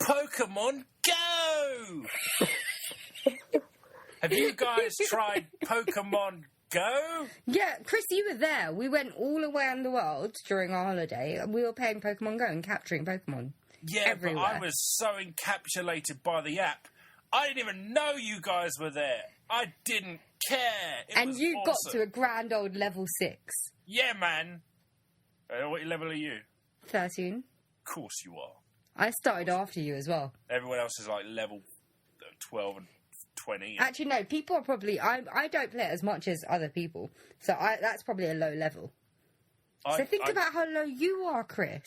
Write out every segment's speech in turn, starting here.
Pokemon Go! Have you guys tried Pokemon Go? Yeah, Chris, you were there. We went all around the world during our holiday. We were playing Pokemon Go and capturing Pokemon. Yeah, everywhere. But I was so encapsulated by the app. I didn't even know you guys were there. I didn't care. It was you awesome. got to a grand old level 6. Yeah, man. What level are you? 13. Of course you are. I started after you as well. Everyone else is like level 12 and 20. Actually, no, people are probably... I don't play it as much as other people, so that's probably a low level. So think about how low you are, Chris.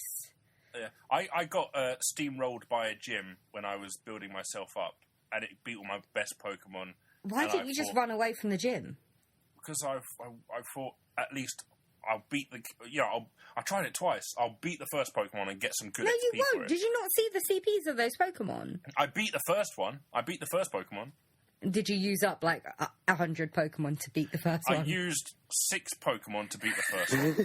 Yeah, I got steamrolled by a gym when I was building myself up, and it beat all my best Pokemon. Why didn't you just run away from the gym? Because I thought at least I'll beat the... I tried it twice. I'll beat the first Pokemon and get some good XP No, you for won't. it. Did you not see the CPs of those Pokemon? I beat the first one. I beat the first Pokemon. Did you use up, 100 Pokemon to beat the first one? I used 6 Pokemon to beat the first one.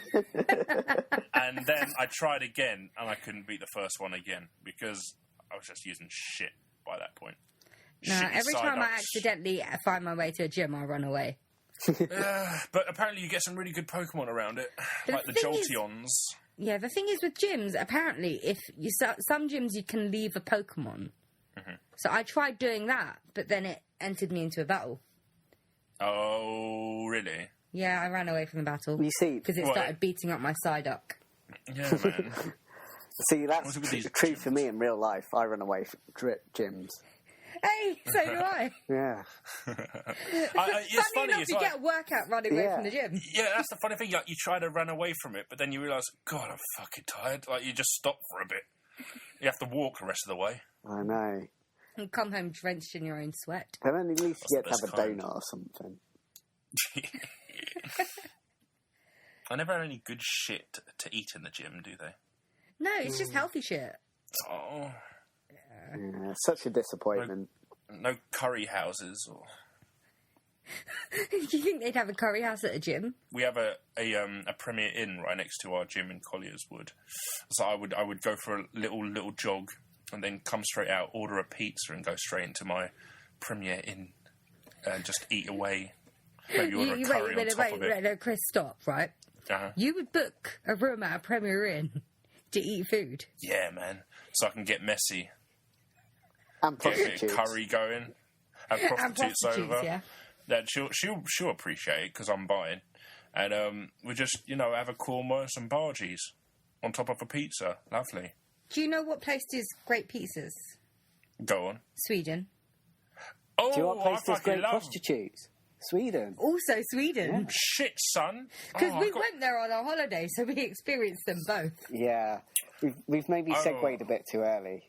And then I tried again, and I couldn't beat the first one again, because I was just using shit by that point. No, every time I accidentally find my way to a gym, I run away. But apparently you get some really good Pokemon around it, like the Jolteons. Yeah, the thing is with gyms, apparently, some gyms you can leave a Pokemon. Mm-hmm. So I tried doing that, but then it entered me into a battle. Oh, really? Yeah, I ran away from the battle. You see... Because it started beating up my Psyduck. Yeah, man. See, that's true for me in real life. I run away from gyms. Hey, so do I. Yeah. It's funny enough, you get a workout running away from the gym. Yeah, that's the funny thing. Like, you try to run away from it, but then you realise, God, I'm fucking tired. Like, you just stop for a bit. You have to walk the rest of the way. I know. And come home drenched in your own sweat. But then at least you get to have a donut or something. I never had any good shit to eat in the gym, do they? No, it's just healthy shit. Oh. Yeah, such a disappointment. No curry houses or... Do you think they'd have a curry house at a gym? We have a Premier Inn right next to our gym in Collier's Wood. So I would go for a little jog and then come straight out, order a pizza and go straight into my Premier Inn and just eat away. Maybe order a curry on top of it. No, Chris, stop, right? Uh-huh. You would book a room at a Premier Inn to eat food? Yeah, man. So I can get messy. And prostitutes. Get a bit of curry going. Have prostitutes over. Yeah. That she'll appreciate it because I'm buying, and we just have a korma, some bargies on top of a pizza. Lovely. Do you know what place does great pizzas? Go on. Sweden. Oh, Do you know what place does great love prostitutes? Sweden. Also Sweden. Yeah. Shit, son. Because we went there on our holiday, so we experienced them both. Yeah, we've maybe segued a bit too early.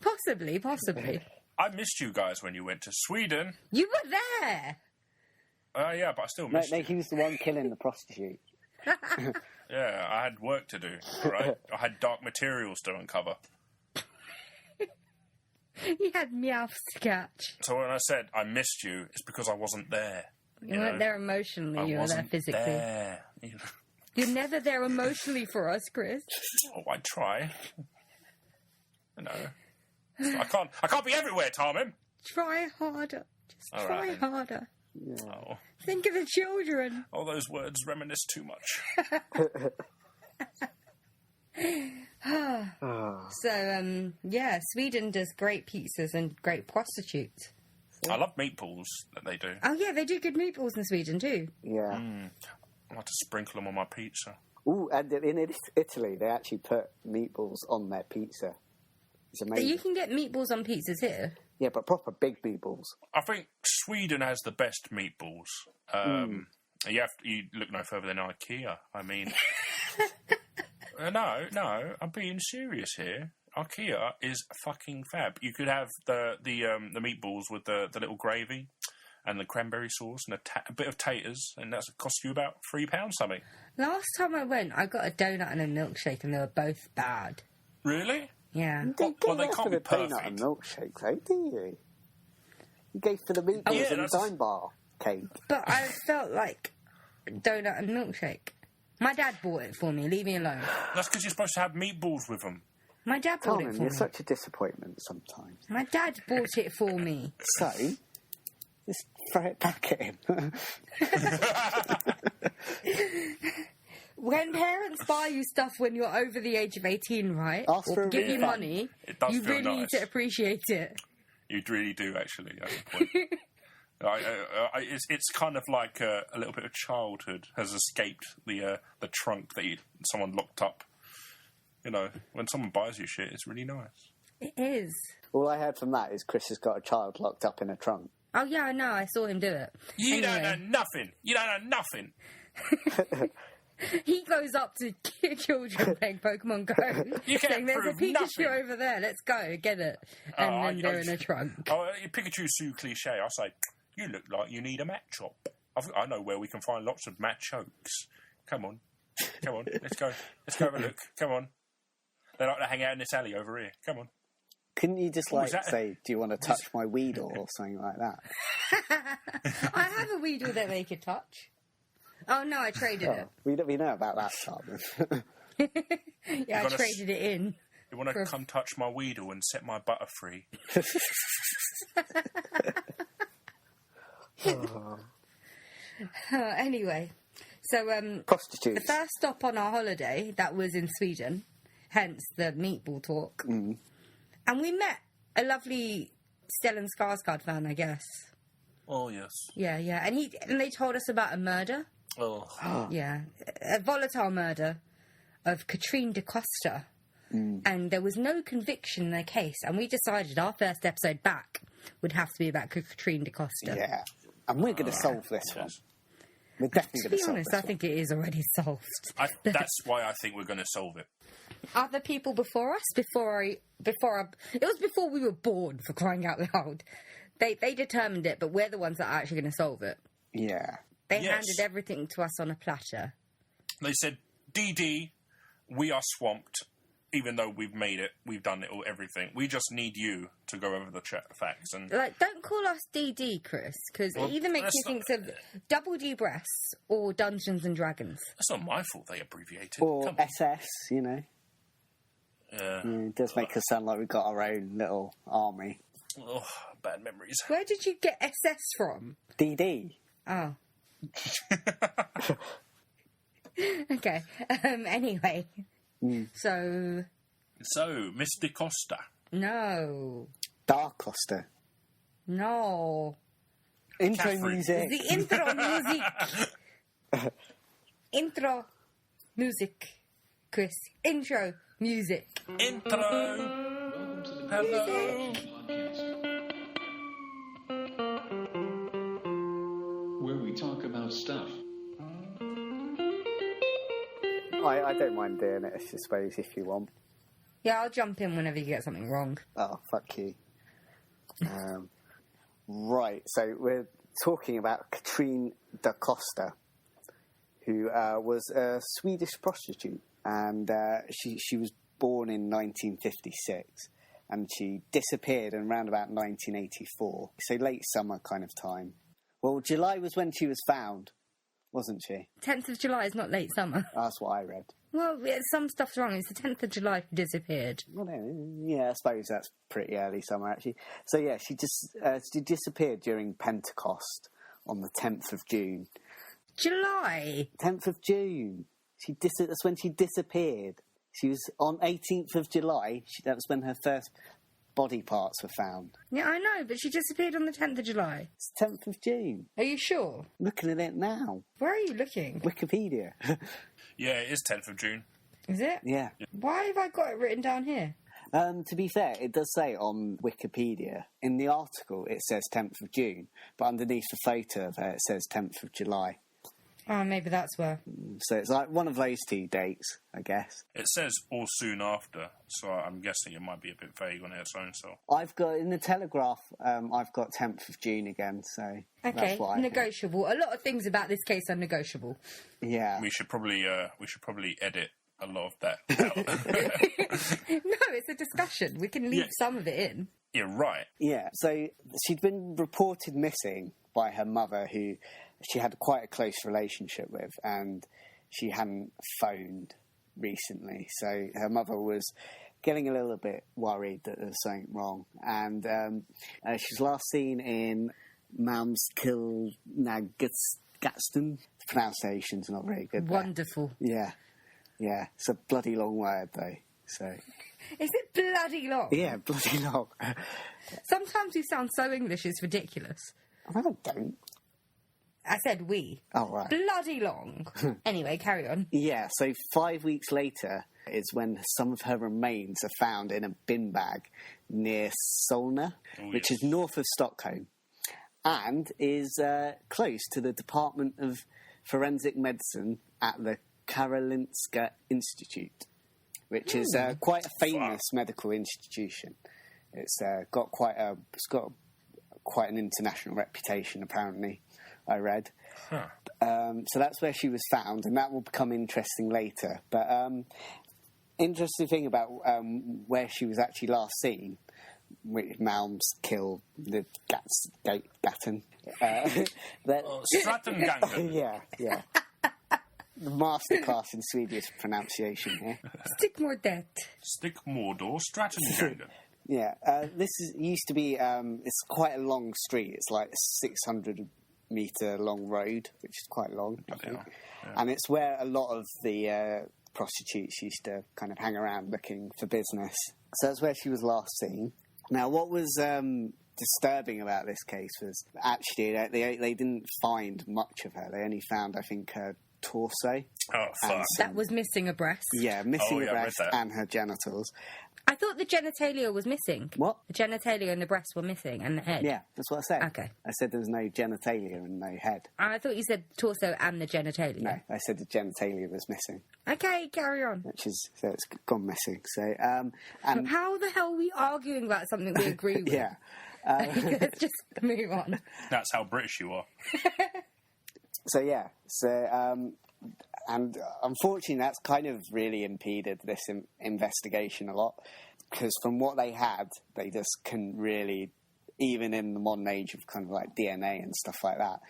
Possibly. I missed you guys when you went to Sweden. You were there. Yeah, but I still missed you. He was the one killing the prostitute. Yeah, I had work to do, right? I had dark materials to uncover. You had meows to catch. So when I said I missed you, it's because I wasn't there. You weren't there emotionally, you were there physically. There. You're never there emotionally for us, Chris. Oh, I try. I can't be everywhere, Tarmin. Try harder. Just try harder. Yeah. Oh. Think of the children. All those words reminisce too much. So, Sweden does great pizzas and great prostitutes. I love meatballs that they do. Oh, yeah, they do good meatballs in Sweden, too. Yeah. I like to sprinkle them on my pizza. Ooh, and in Italy, they actually put meatballs on their pizza. It's amazing. You can get meatballs on pizzas here. Yeah, but proper big meatballs. I think Sweden has the best meatballs. You look no further than IKEA. I mean, no, I'm being serious here. IKEA is fucking fab. You could have the meatballs with the little gravy and the cranberry sauce and a bit of taters, and that's cost you about £3 something. Last time I went, I got a donut and a milkshake, and they were both bad. Really? Yeah. Well, they can't be perfect. Donut and milkshake, though, do you? You go for the meatballs and the dime bar cake. But I felt like donut and milkshake. My dad bought it for me. Leave me alone. That's because you're supposed to have meatballs with them. My dad bought it Carmen, for you're me. such a disappointment sometimes. My dad bought it for me. So, just throw it back at him. When parents buy you stuff when you're over the age of 18, right? Ask for Or a give you refund. money, It does you feel really need nice. to appreciate it. You really do, actually, at a point. It's kind of like a little bit of childhood has escaped the trunk that someone locked up. You know, when someone buys you shit, it's really nice. It is. All I heard from that is Chris has got a child locked up in a trunk. Oh, yeah, I know. I saw him do it. You Anyway. don't know nothing. You don't know nothing. He goes up to children playing Pokemon Go, You can't saying, "There's a prove Pikachu nothing." over there. Let's go get it." And then they're in a trunk. Oh, Pikachu Sue cliche. I say, you look like you need a mat chop. I know where we can find lots of mat chokes. Come on, let's go. Let's go have a look. Come on. They like to hang out in this alley over here. Come on. Couldn't you just say, "Do you want to touch my weedle?" or something like that? I have a Weedle that they could touch. Oh no, I traded it. We know about that, Simon. Yeah, I traded it in. You want to come touch my weedle and set my butter free? Anyway, so Prostitutes. the first stop on our holiday, that was in Sweden, hence the meatball talk. Mm. And we met a lovely Stellan Skarsgård fan, I guess. Oh, yes. Yeah, and they told us about a murder. Oh. Yeah, a volatile murder of Catrin da Costa. And there was no conviction in the case, and we decided our first episode back would have to be about Catrin da Costa. Yeah. And we're going to solve this one. We're definitely To going to be solve honest, this I think it is already solved. That's why I think we're going to solve it. Other people before us, it was before we were born, for crying out loud. They determined it, but we're the ones that are actually going to solve it. Yeah. They Yes. handed everything to us on a platter. They said, DD, we are swamped. Even though we've made it, we've done it all, everything. We just need you to go over the facts. And Like, don't call us DD, Chris, because it either makes you think of Double D breasts or Dungeons and Dragons. that's not my fault they abbreviated. Or Come on. SS, you know. It does make us sound like we've got our own little army. Oh, bad memories. Where did you get SS from? DD. Oh. Okay. Anyway. So, Miss Da Costa. no. Da Costa. No. Intro Catherine. music. The intro music. Intro music. Chris. Intro music. Intro. Hello. Where we talk about stuff. I don't mind doing it, I suppose, if you want. Yeah, I'll jump in whenever you get something wrong. Oh, fuck you. Right, so we're talking about Catrin da Costa, who was a Swedish prostitute, and she was born in 1956, and she disappeared in around about 1984, so late summer kind of time. Well, July was when she was found, wasn't she? 10th of July is not late summer. That's what I read. Well, some stuff's wrong. It's the 10th of July who disappeared. Well, no, yeah, I suppose that's pretty early summer, actually. So, yeah, she disappeared during Pentecost on the 10th of June. July? 10th of June. That's when she disappeared. She was on 18th of July. That was when her first body parts were found. Yeah, I know, but she disappeared on the 10th of July. It's 10th of June. Are you sure? Looking at it now. Where are you looking? Wikipedia. Yeah, it is 10th of June. Is it? Yeah. Why have I got it written down here? To be fair, it does say on Wikipedia, in the article it says 10th of June, but underneath the photo of her it says 10th of July. Oh, maybe that's where. So it's like one of those two dates, I guess. It says all soon after, so I'm guessing it might be a bit vague on its own self. I've got, in the Telegraph, I've got 10th of June again, so Okay, that's what I think. negotiable. A lot of things about this case are negotiable. Yeah. We should probably edit a lot of that out. No, it's a discussion. We can leave some of it in. Yeah, right. Yeah, so she'd been reported missing by her mother, who she had quite a close relationship with, and she hadn't phoned recently. So her mother was getting a little bit worried that there's something wrong. And she's last seen in Malmskillnagaston. The pronunciation's not very good. Wonderful. There. Yeah. It's a bloody long word, though. So. Is it bloody long? Yeah, bloody long. Sometimes you sound so English, it's ridiculous. I don't. I said we. Oh, right. Bloody long. Anyway, carry on. Yeah, so 5 weeks later is when some of her remains are found in a bin bag near Solna, which is north of Stockholm, and is close to the Department of Forensic Medicine at the Karolinska Institute, which is quite a famous medical institution. It's got quite an international reputation, apparently. I read. Huh. So that's where she was found, and that will become interesting later. But interesting thing about where she was actually last seen, which Malmskillnagaston. Strattengangen. Yeah. The masterclass in Swedish pronunciation here. Stickmordet. Stickmordor Strattengangen. Yeah, used to be. It's quite a long street. It's like a 600-metre long road, which is quite long, I think. Yeah. And it's where a lot of the prostitutes used to kind of hang around looking for business. So that's where she was last seen. Now, what was disturbing about this case was actually they didn't find much of her. They only found, I think, her torso. Oh, fuck. That was missing a breast. Yeah, missing a breast and her genitals. I thought the genitalia was missing. What? The genitalia and the breasts were missing, and the head. Yeah, that's what I said. Okay. I said there was no genitalia and no head. I thought you said torso and the genitalia. No, I said the genitalia was missing. Okay, carry on. So it's gone missing. So, and how the hell are we arguing about something we agree with? Yeah. Let's just move on. That's how British you are. And unfortunately, that's kind of really impeded this investigation a lot, because from what they had, they just couldn't really, even in the modern age of kind of like DNA and stuff like that,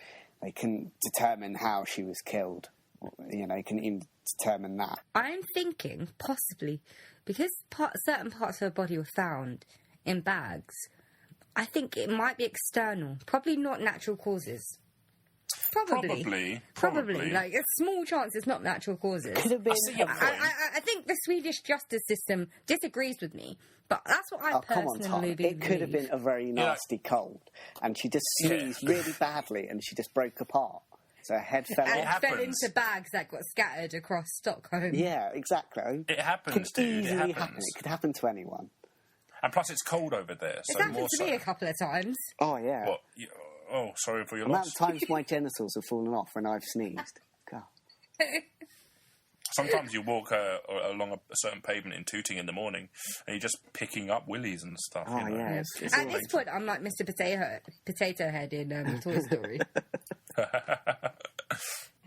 they couldn't determine how she was killed. Couldn't even determine that. I'm thinking, possibly, because certain parts of her body were found in bags, I think it might be external, probably not natural causes. Probably. Like, a small chance it's not natural causes. Could have been. I think the Swedish justice system disagrees with me, but that's what I personally believe. It could have been a very nasty cold, and she just sneezed really badly, and she just broke apart. So her head fell off. Fell into bags that got scattered across Stockholm. Yeah, exactly. It happens, dude. Easily It happens. It could happen to anyone. And plus, it's cold over there. It's happened to me a couple of times. Oh, yeah. What? Oh, sorry for your The amount loss. of times my genitals have fallen off when I've sneezed. God. Sometimes you walk along a certain pavement in Tooting in the morning, and you're just picking up willies and stuff. Oh, yeah. At this point, I'm like Mr. Potato Head in Toy Story.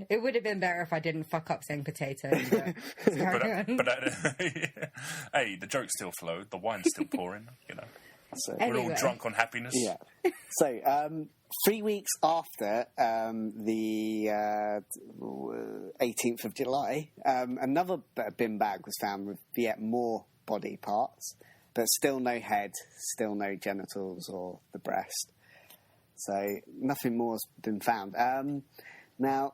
It would have been better if I didn't fuck up saying potato. But hey, the joke still flowed. The wine's still pouring. So, we're all drunk on happiness. Yeah. So, 3 weeks after the 18th of July, another bin bag was found with yet more body parts, but still no head, still no genitals or the breast. So nothing more has been found. Now,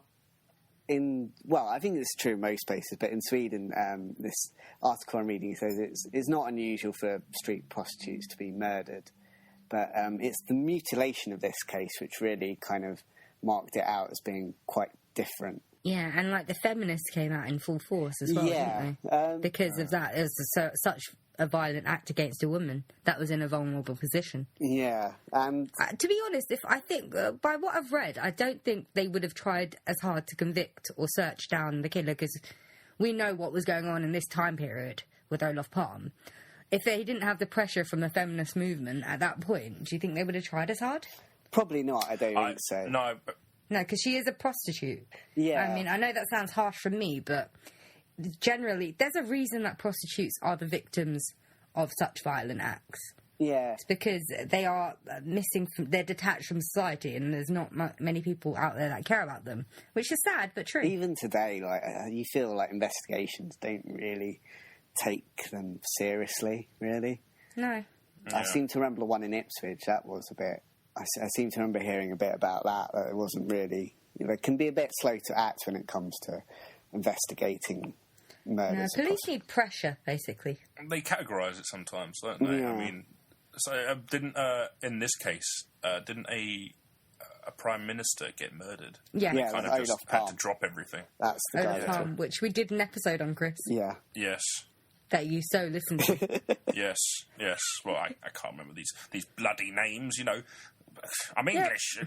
I think it's true in most places, but in Sweden, this article I'm reading says it's not unusual for street prostitutes to be murdered, but it's the mutilation of this case which really kind of marked it out as being quite different. Yeah, and like the feminists came out in full force as well, didn't they? Because of that, it was such a violent act against a woman that was in a vulnerable position. Yeah, and to be honest, by what I've read, I don't think they would have tried as hard to convict or search down the killer, because we know what was going on in this time period with Olof Palme. If they didn't have the pressure from the feminist movement at that point, do you think they would have tried as hard? Probably not. I don't think so. No, because she is a prostitute. Yeah, I mean, I know that sounds harsh from me, but generally, there's a reason that prostitutes are the victims of such violent acts. Yeah. It's because they are they're detached from society, and there's not many people out there that care about them, which is sad, but true. Even today, you feel like investigations don't really take them seriously, really. No. I seem to remember the one in Ipswich. That was a bit. I seem to remember hearing a bit about that. That it wasn't really. It can be a bit slow to act when it comes to investigating murders. No, police need pressure, basically. They categorise it sometimes, don't they? Yeah. I mean, so didn't in this case didn't a prime minister get murdered? Yeah. Yeah, Kind it of was just Olaf had Palme. to drop everything. That's the guy. Olaf Palme, which we did an episode on, Chris, Yeah. Yes. that you so listened to. Yes. Well, I can't remember these bloody names. You know, I'm English.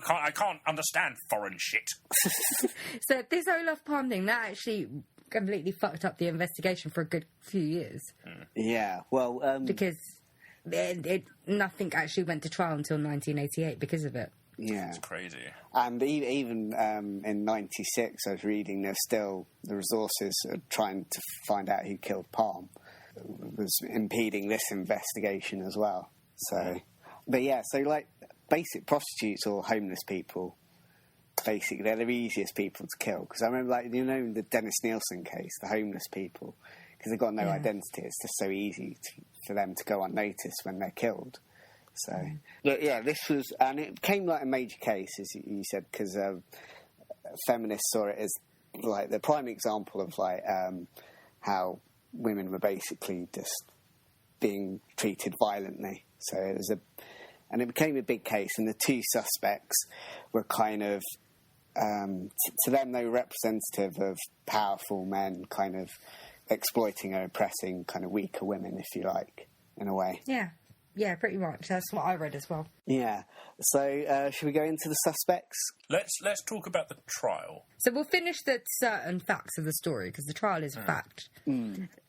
I can't understand foreign shit. So this Olaf Palme thing, that actually completely fucked up the investigation for a good few years. Yeah. Well. Because nothing actually went to trial until 1988 because of it. Yeah. It's crazy. And even in '96, I was reading there's still the resources are trying to find out who killed Palm was impeding this investigation as well. So, but yeah, so like basic prostitutes or homeless people, basically they're the easiest people to kill. Because I remember, like, you know, the Dennis Nielsen case, the homeless people, because they've got no identity. It's just so easy for them to go unnoticed when they're killed. So, but yeah, this was, and it became like a major case, as you said, because feminists saw it as like the prime example of like how women were basically just being treated violently. So it was and it became a big case, and the two suspects were kind of, to them, they were representative of powerful men kind of exploiting or oppressing kind of weaker women, if you like, in a way. Yeah, pretty much. That's what I read as well. Yeah. So, should we go into the suspects? Let's talk about the trial. So we'll finish the certain facts of the story, because the trial is a fact.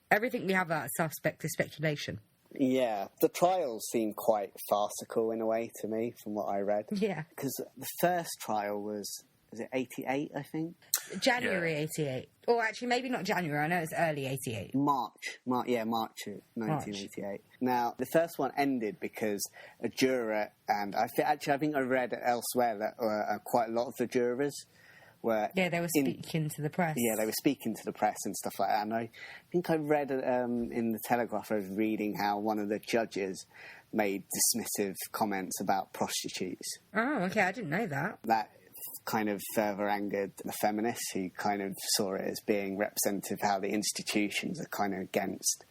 Everything we have about a suspect is speculation. Yeah. The trials seem quite farcical in a way to me, from what I read. Yeah. Because the first trial was it 88, I think? January 88. Or actually, maybe not January. I know it's early 88. March of 1988. Now, the first one ended because a juror, and I think I read elsewhere that quite a lot of the jurors were... Yeah, they were speaking to the press. Yeah, they were speaking to the press and stuff like that. And I think I read in the Telegraph, I was reading how one of the judges made dismissive comments about prostitutes. Oh, okay, I didn't know that. That kind of further angered the feminists, who kind of saw it as being representative of how the institutions are kind of against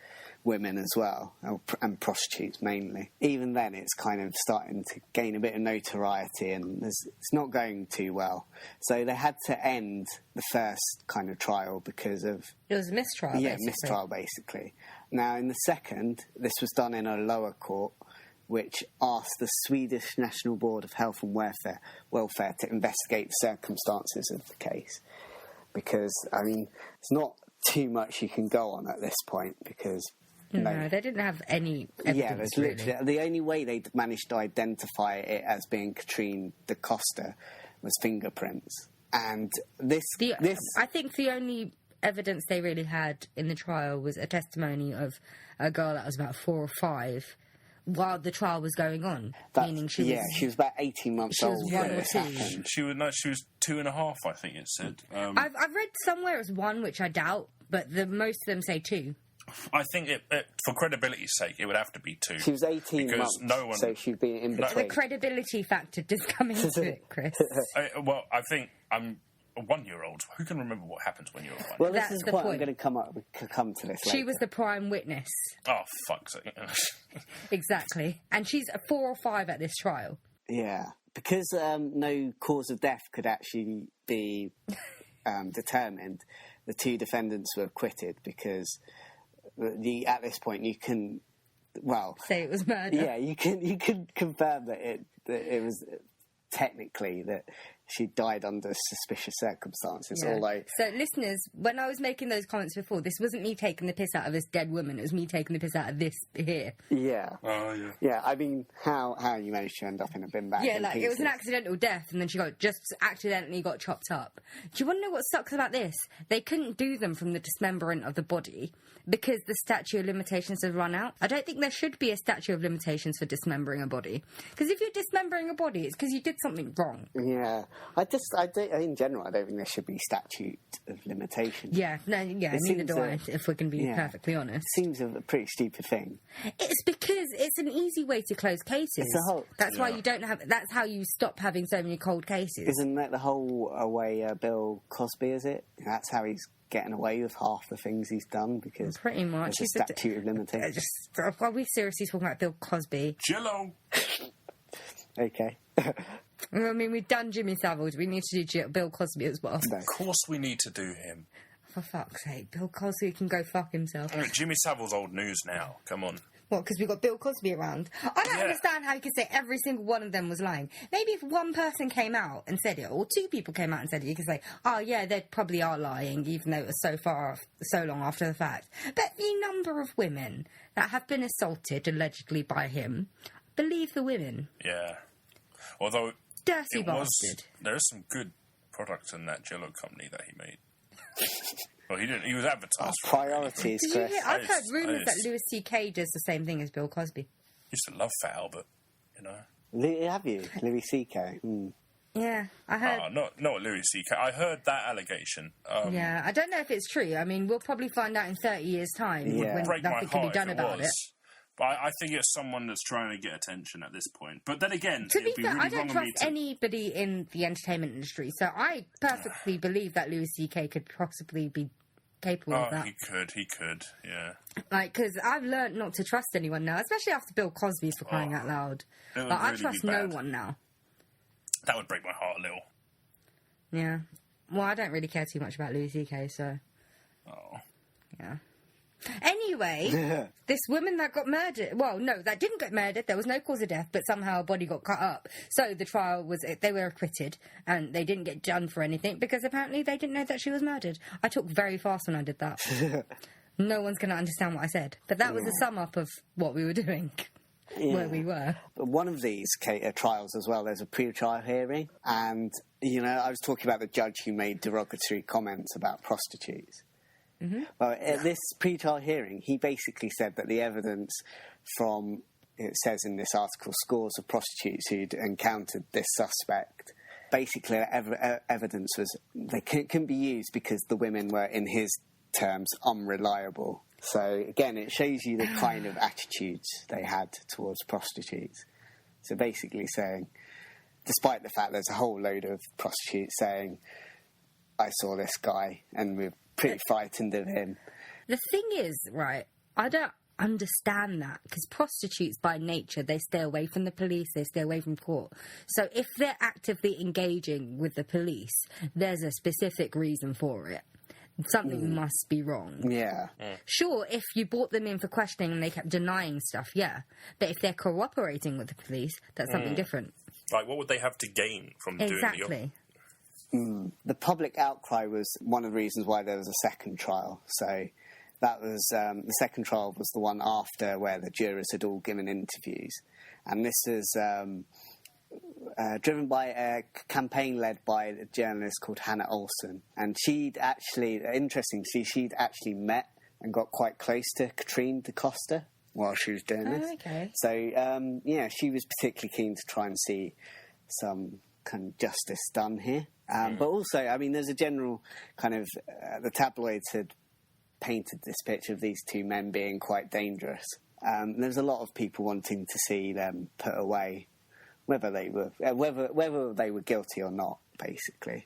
women as well, and prostitutes mainly. Even then, it's kind of starting to gain a bit of notoriety, and it's not going too well. So they had to end the first kind of trial because of... It was a mistrial, Yeah, mistrial, basically. Now, in the second, this was done in a lower court, which asked the Swedish National Board of Health and Welfare to investigate the circumstances of the case. Because, I mean, it's not too much you can go on at this point, because... No, they didn't have any evidence, yeah, there's literally... The only way they managed to identify it as being Catrine da Costa was fingerprints. And I think the only evidence they really had in the trial was a testimony of a girl that was about 4 or 5... while the trial was going on, meaning she was... she was about 18 months old when this happened. She was 2.5, I think it said. I've read somewhere as 1, which I doubt, but most of them say 2. I think for credibility's sake, it would have to be 2. She was 18 months, so she'd be in between. The credibility factor does come into it, Chris. I think I'm a 1-year-old. Who can remember what happens when you're a 1-year-old? Well, this is the point. I'm going to come to this later. She was the prime witness. Oh, fuck's sake. Exactly. And she's 4 or 5 at this trial. Yeah. Because no cause of death could actually be determined, the 2 defendants were acquitted because at this point you can... Well... Say it was murder. Yeah, you can confirm that it was technically that she died under suspicious circumstances, although... So, listeners, when I was making those comments before, this wasn't me taking the piss out of this dead woman, it was me taking the piss out of this here. Yeah. Oh, yeah. Yeah, I mean, how you managed to end up in a bin bag. Yeah, like, it was an accidental death, and then she just accidentally got chopped up. Do you want to know what sucks about this? They couldn't do them from the dismemberment of the body, because the statute of limitations has run out. I don't think there should be a statute of limitations for dismembering a body. Because if you're dismembering a body, it's because you did something wrong. Yeah. In general, I don't think there should be statute of limitations. Yeah, neither do I, if we're going to be perfectly honest. It seems a pretty stupid thing. It's because it's an easy way to close cases. That's why you don't have... That's how you stop having so many cold cases. Isn't that the whole way Bill Cosby is it? That's how he's getting away with half the things he's done, because pretty much there's a statute of limitations. Are we seriously talking about Bill Cosby? Jello! Okay. I mean, we've done Jimmy Savile. We need to do Bill Cosby as well. No. Of course we need to do him. For fuck's sake, Bill Cosby can go fuck himself. Jimmy Savile's old news now. Come on. What, because we've got Bill Cosby around? I don't understand how you can say every single one of them was lying. Maybe if one person came out and said it, or two people came out and said it, you could say, oh yeah, they probably are lying, even though it was so long after the fact. But the number of women that have been assaulted, allegedly by him, believe the women. Yeah. Although... Dirty bastard. There is some good products in that Jello company that he made. Well, he didn't. He was advertised. Priorities, Chris. I've heard rumours that Louis C.K. does the same thing as Bill Cosby. Used to love Fat Albert, you know. Have you? Louis C.K.? Mm. Yeah, I heard... not Louis C.K. I heard that allegation. Yeah, I don't know if it's true. I mean, we'll probably find out in 30 years' time when nothing can be done about it. But I think it's someone that's trying to get attention at this point. But then again, to be fair, I don't trust anybody in the entertainment industry, so I perfectly believe that Louis C.K. could possibly be capable of that. He could, yeah. Like, because I've learned not to trust anyone now, especially after Bill Cosby, for crying out loud. Like, I trust no one now. That would break my heart a little. Yeah. Well, I don't really care too much about Louis C.K., so... Oh. Yeah. Anyway, this woman that got murdered... Well, no, that didn't get murdered. There was no cause of death, but somehow her body got cut up. So the trial was... They were acquitted, and they didn't get done for anything, because apparently they didn't know that she was murdered. I talked very fast when I did that. No one's going to understand what I said. But that was a sum-up of what we were doing, where we were. One of these trials as well, there's a pre-trial hearing, and, you know, I was talking about the judge who made derogatory comments about prostitutes. Mm-hmm. Well, at this pre-trial hearing, he basically said that the evidence from, it says in this article, scores of prostitutes who'd encountered this suspect, basically evidence was they couldn't be used because the women were, in his terms, unreliable. So, again, it shows you the kind of attitudes they had towards prostitutes. So basically saying, despite the fact there's a whole load of prostitutes saying, I saw this guy and we're pretty frightened of him. The thing is, right, I don't understand that, because prostitutes by nature, they stay away from the police, they stay away from court. So if they're actively engaging with the police, there's a specific reason for it. Something must be wrong. Yeah. Sure, if you brought them in for questioning and they kept denying stuff, yeah. But if they're cooperating with the police, that's something different. Like, what would they have to gain from doing the... Exactly. The public outcry was one of the reasons why there was a second trial. So that was the second trial was the one after where the jurors had all given interviews, and this is driven by a campaign led by a journalist called Hannah Olsen, and she'd actually met and got quite close to Catrine da Costa while she was doing this. Okay. So she was particularly keen to try and see some kind of justice done here. But also, I mean, there's a general kind of... the tabloids had painted this picture of these two men being quite dangerous. There's a lot of people wanting to see them put away, whether they were guilty or not, basically.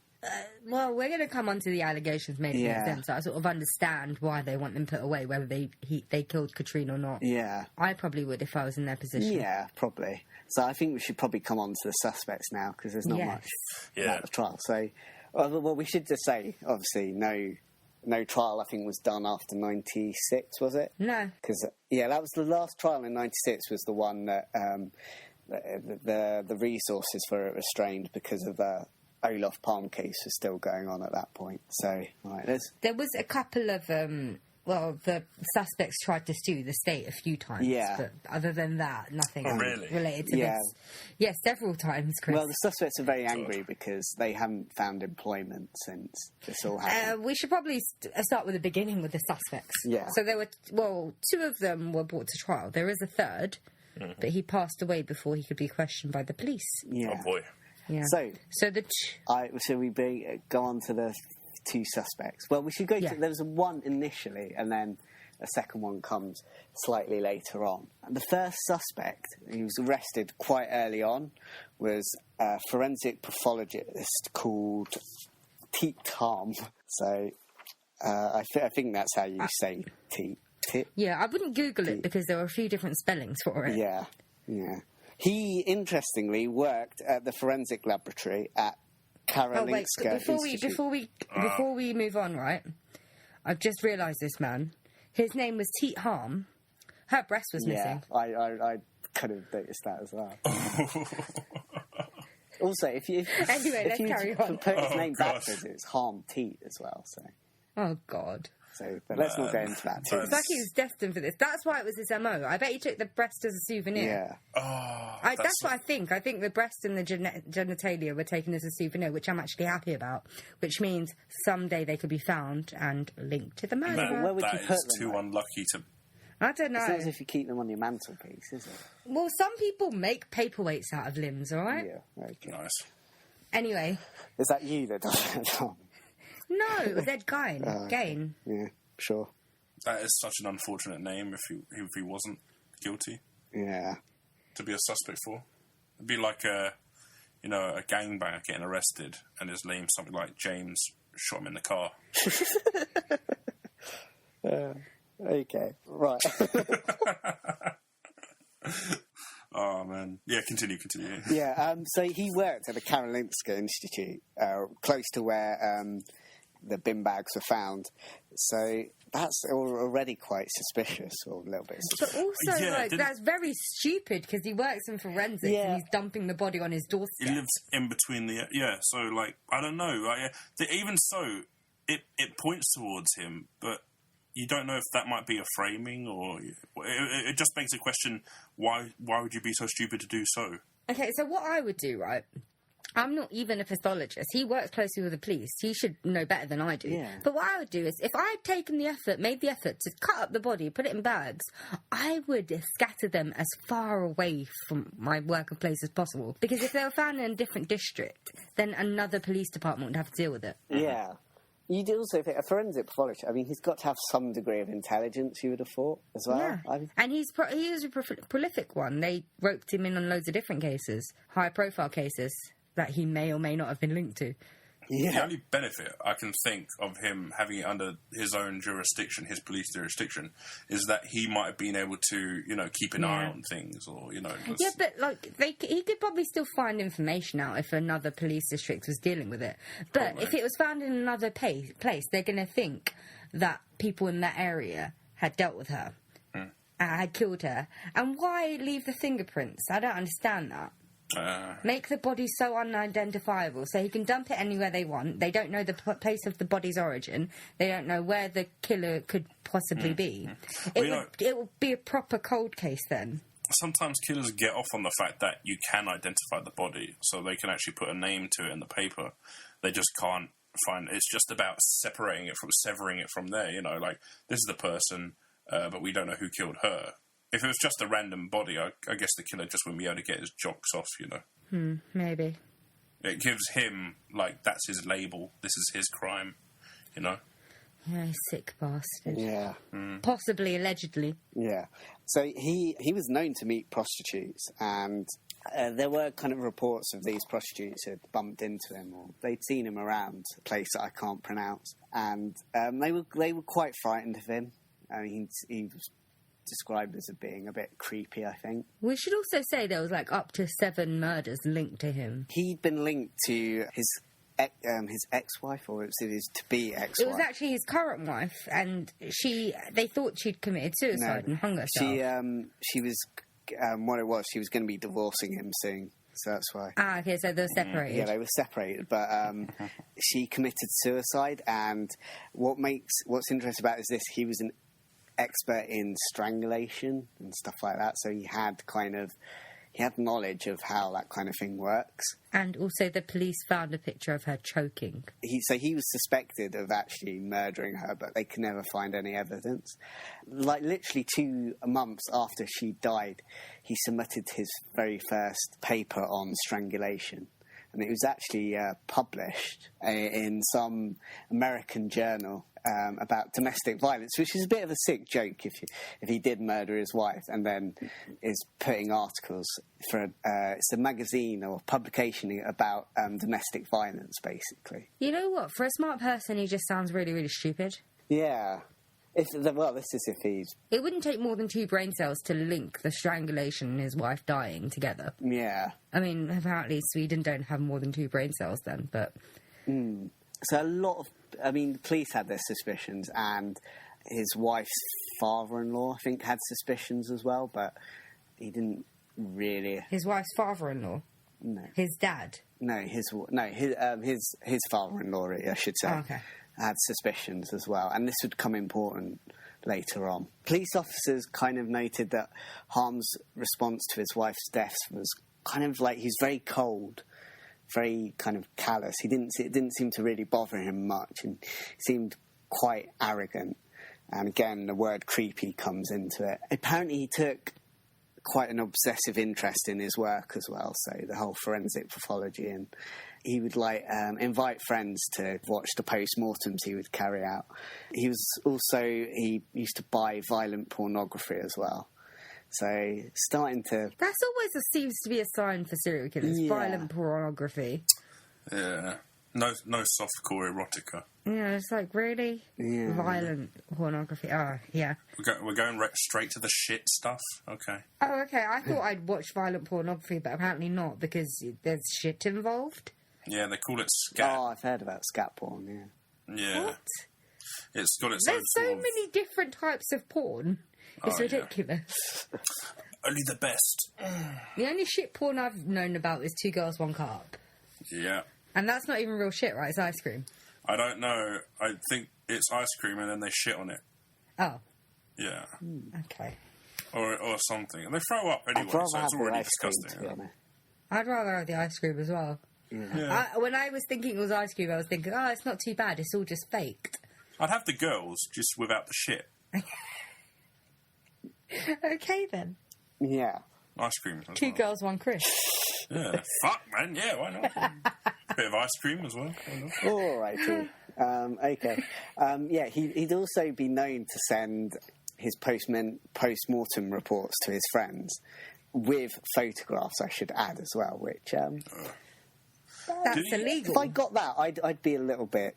Well, we're going to come on to the allegations made against them, so I sort of understand why they want them put away, whether they killed Catrine or not. Yeah. I probably would if I was in their position. Yeah, probably. So I think we should probably come on to the suspects now, because there's not much about the trial. So, well, we should just say, obviously, no trial, I think, was done after 96, was it? No. Because, that was the last trial in 96, was the one that the resources for it restrained because of the Olof Palme case was still going on at that point. So, there was a couple of... the suspects tried to sue the state a few times. Yeah. But other than that, nothing related to this. Yes, several times, Chris. Well, the suspects are very angry because they haven't found employment since this all happened. We should probably start with the beginning with the suspects. Yeah. So there were... two of them were brought to trial. There is a third, but he passed away before he could be questioned by the police. Yeah. Oh, boy. Yeah. So the we go on to the two suspects? Well, we should go Yeah. to... There was one initially, and then a second one comes slightly later on. And the first suspect, he was arrested quite early on, was a forensic pathologist called Teet Harm. So I think that's how you say Teet. Yeah, I wouldn't Google it because there were a few different spellings for it. Yeah. He, interestingly, worked at the forensic laboratory at Karolinska Institute. Before we move on, right? I've just realised this man. His name was Teet Harm. Her breast was missing. I kind of noticed that as well. Also, if you carry on. put his name backwards, it's Harm Teet as well. So. Oh God. So, but let's not go into that too. It's like he was destined for this. That's why it was his MO. I bet he took the breast as a souvenir. Yeah. That's what I think. I think the breast and the genitalia were taken as a souvenir, which I'm actually happy about. Which means someday they could be found and linked to the murderer. Where would you That put is them? too unlucky to... I don't know. It's not as if you keep them on your mantelpiece, is it? Well, some people make paperweights out of limbs, all right? Yeah. Okay. Nice. Anyway. Is that you that does that, Tom? No, it was Ed Gein. Gain. Yeah. Sure. That is such an unfortunate name if he wasn't guilty Yeah. to be a suspect for. It'd be like a gangbanger getting arrested and his name's something like James shot him in the car. Okay. Right. Oh man. Yeah, continue. Yeah. So he worked at the Karolinska Institute, close to where the bin bags were found. So that's already quite suspicious, or a little bit suspicious. But also, that's very stupid because he works in forensics and he's dumping the body on his doorstep. He lives in between the... Yeah, so, like, I don't know. Even so, it points towards him, but you don't know if that might be a framing or... It just begs the question, why would you be so stupid to do so? Okay, so what I would do, right... I'm not even a pathologist. He works closely with the police. He should know better than I do. Yeah. But what I would do is, if I had made the effort to cut up the body, put it in bags, I would scatter them as far away from my working place as possible. Because if they were found in a different district, then another police department would have to deal with it. Yeah. You do also think a forensic pathologist, I mean, he's got to have some degree of intelligence, you would have thought, as well. Yeah. And he is a prolific one. They roped him in on loads of different cases, high-profile cases that he may or may not have been linked to. Yeah. The only benefit I can think of him having it under his own jurisdiction, his police jurisdiction, is that he might have been able to, keep an eye on things, or just... Yeah, but he could probably still find information out if another police district was dealing with it. But if it was found in another place, they're going to think that people in that area had dealt with her, had killed her, and why leave the fingerprints? I don't understand that. Make the body so unidentifiable so he can dump it anywhere they want. They don't know the place of the body's origin. They don't know where the killer could possibly be. It would be a proper cold case then. Sometimes killers get off on the fact that you can identify the body, so they can actually put a name to it in the paper. They just can't find... It's just about severing it from there, like, this is the person, but we don't know who killed her. If it was just a random body, I guess the killer just wouldn't be able to get his jocks off, Maybe. It gives him, that's his label. This is his crime, Yeah, sick bastard. Yeah. Possibly, allegedly. Yeah. So he was known to meet prostitutes, and there were kind of reports of these prostitutes had bumped into him, or they'd seen him around a place that I can't pronounce, and they were quite frightened of him. I mean, he was described as being a bit creepy, I think. We should also say there was up to 7 murders linked to him. He'd been linked to his ex-wife, or was it his to-be ex-wife? It was actually his current wife, and they thought she'd committed suicide and hung herself. She was what it was. She was going to be divorcing him soon, so that's why. Okay, so they were separated. Yeah, they were separated, but she committed suicide. And what's interesting about it is this: he was an expert in strangulation and stuff like that, so he had knowledge of how that kind of thing works. And also the police found a picture of her choking. He was suspected of actually murdering her, but they could never find any evidence. Literally 2 months after she died, he submitted his very first paper on strangulation. and it was actually published in some American journal about domestic violence, which is a bit of a sick joke if he did murder his wife and then is putting articles for it's a magazine or publication about domestic violence, basically. You know what? For a smart person, he just sounds really, really stupid. Yeah. This is if he's... It wouldn't take more than 2 brain cells to link the strangulation and his wife dying together. Yeah. I mean, apparently Sweden don't have more than 2 brain cells then, but... So a lot of... I mean, the police had their suspicions, and his wife's father-in-law, I think, had suspicions as well, but he didn't really... His wife's father-in-law? No. His dad? No, his father-in-law, I should say. Oh, okay. Had suspicions as well, and this would come important later on. Police officers kind of noted that Harm's response to his wife's death was kind of like he's very cold, very kind of callous. It didn't seem to really bother him much, and seemed quite arrogant. And again, the word creepy comes into it. Apparently, he took quite an obsessive interest in his work as well, so the whole forensic pathology, and he would invite friends to watch the post-mortems he would carry out. He used to buy violent pornography as well. So starting to... That's always seems to be a sign for serial killers, violent pornography. Yeah. No softcore erotica. Yeah, it's like, really? Yeah. Violent pornography. Oh, yeah. We're going straight to the shit stuff? Okay. Oh, okay. I thought I'd watch violent pornography, but apparently not, because there's shit involved. Yeah, they call it scat. Oh, I've heard about scat porn, yeah. Yeah. What? It's got its own There's so many different types of porn. It's ridiculous. Yeah. Only the best. The only shit porn I've known about is 2 Girls, 1 Cup. Yeah. And that's not even real shit, right? It's ice cream. I don't know. I think it's ice cream and then they shit on it. Oh. Yeah. Okay. Or something. And they throw up anyway, so it's already disgusting. I'd rather have the ice cream as well. Yeah. When I was thinking it was ice cream, I was thinking, oh, it's not too bad. It's all just faked. I'd have the girls, just without the shit. Okay, then. Yeah. Ice cream as 2 well. Girls, 1 Chris. Yeah. Fuck, man. Yeah, why not? Bit of ice cream as well. All righty. Okay. Yeah, he'd also be known to send his post-mortem reports to his friends with photographs, I should add, as well, which... That's illegal. If I got that, I'd be a little bit...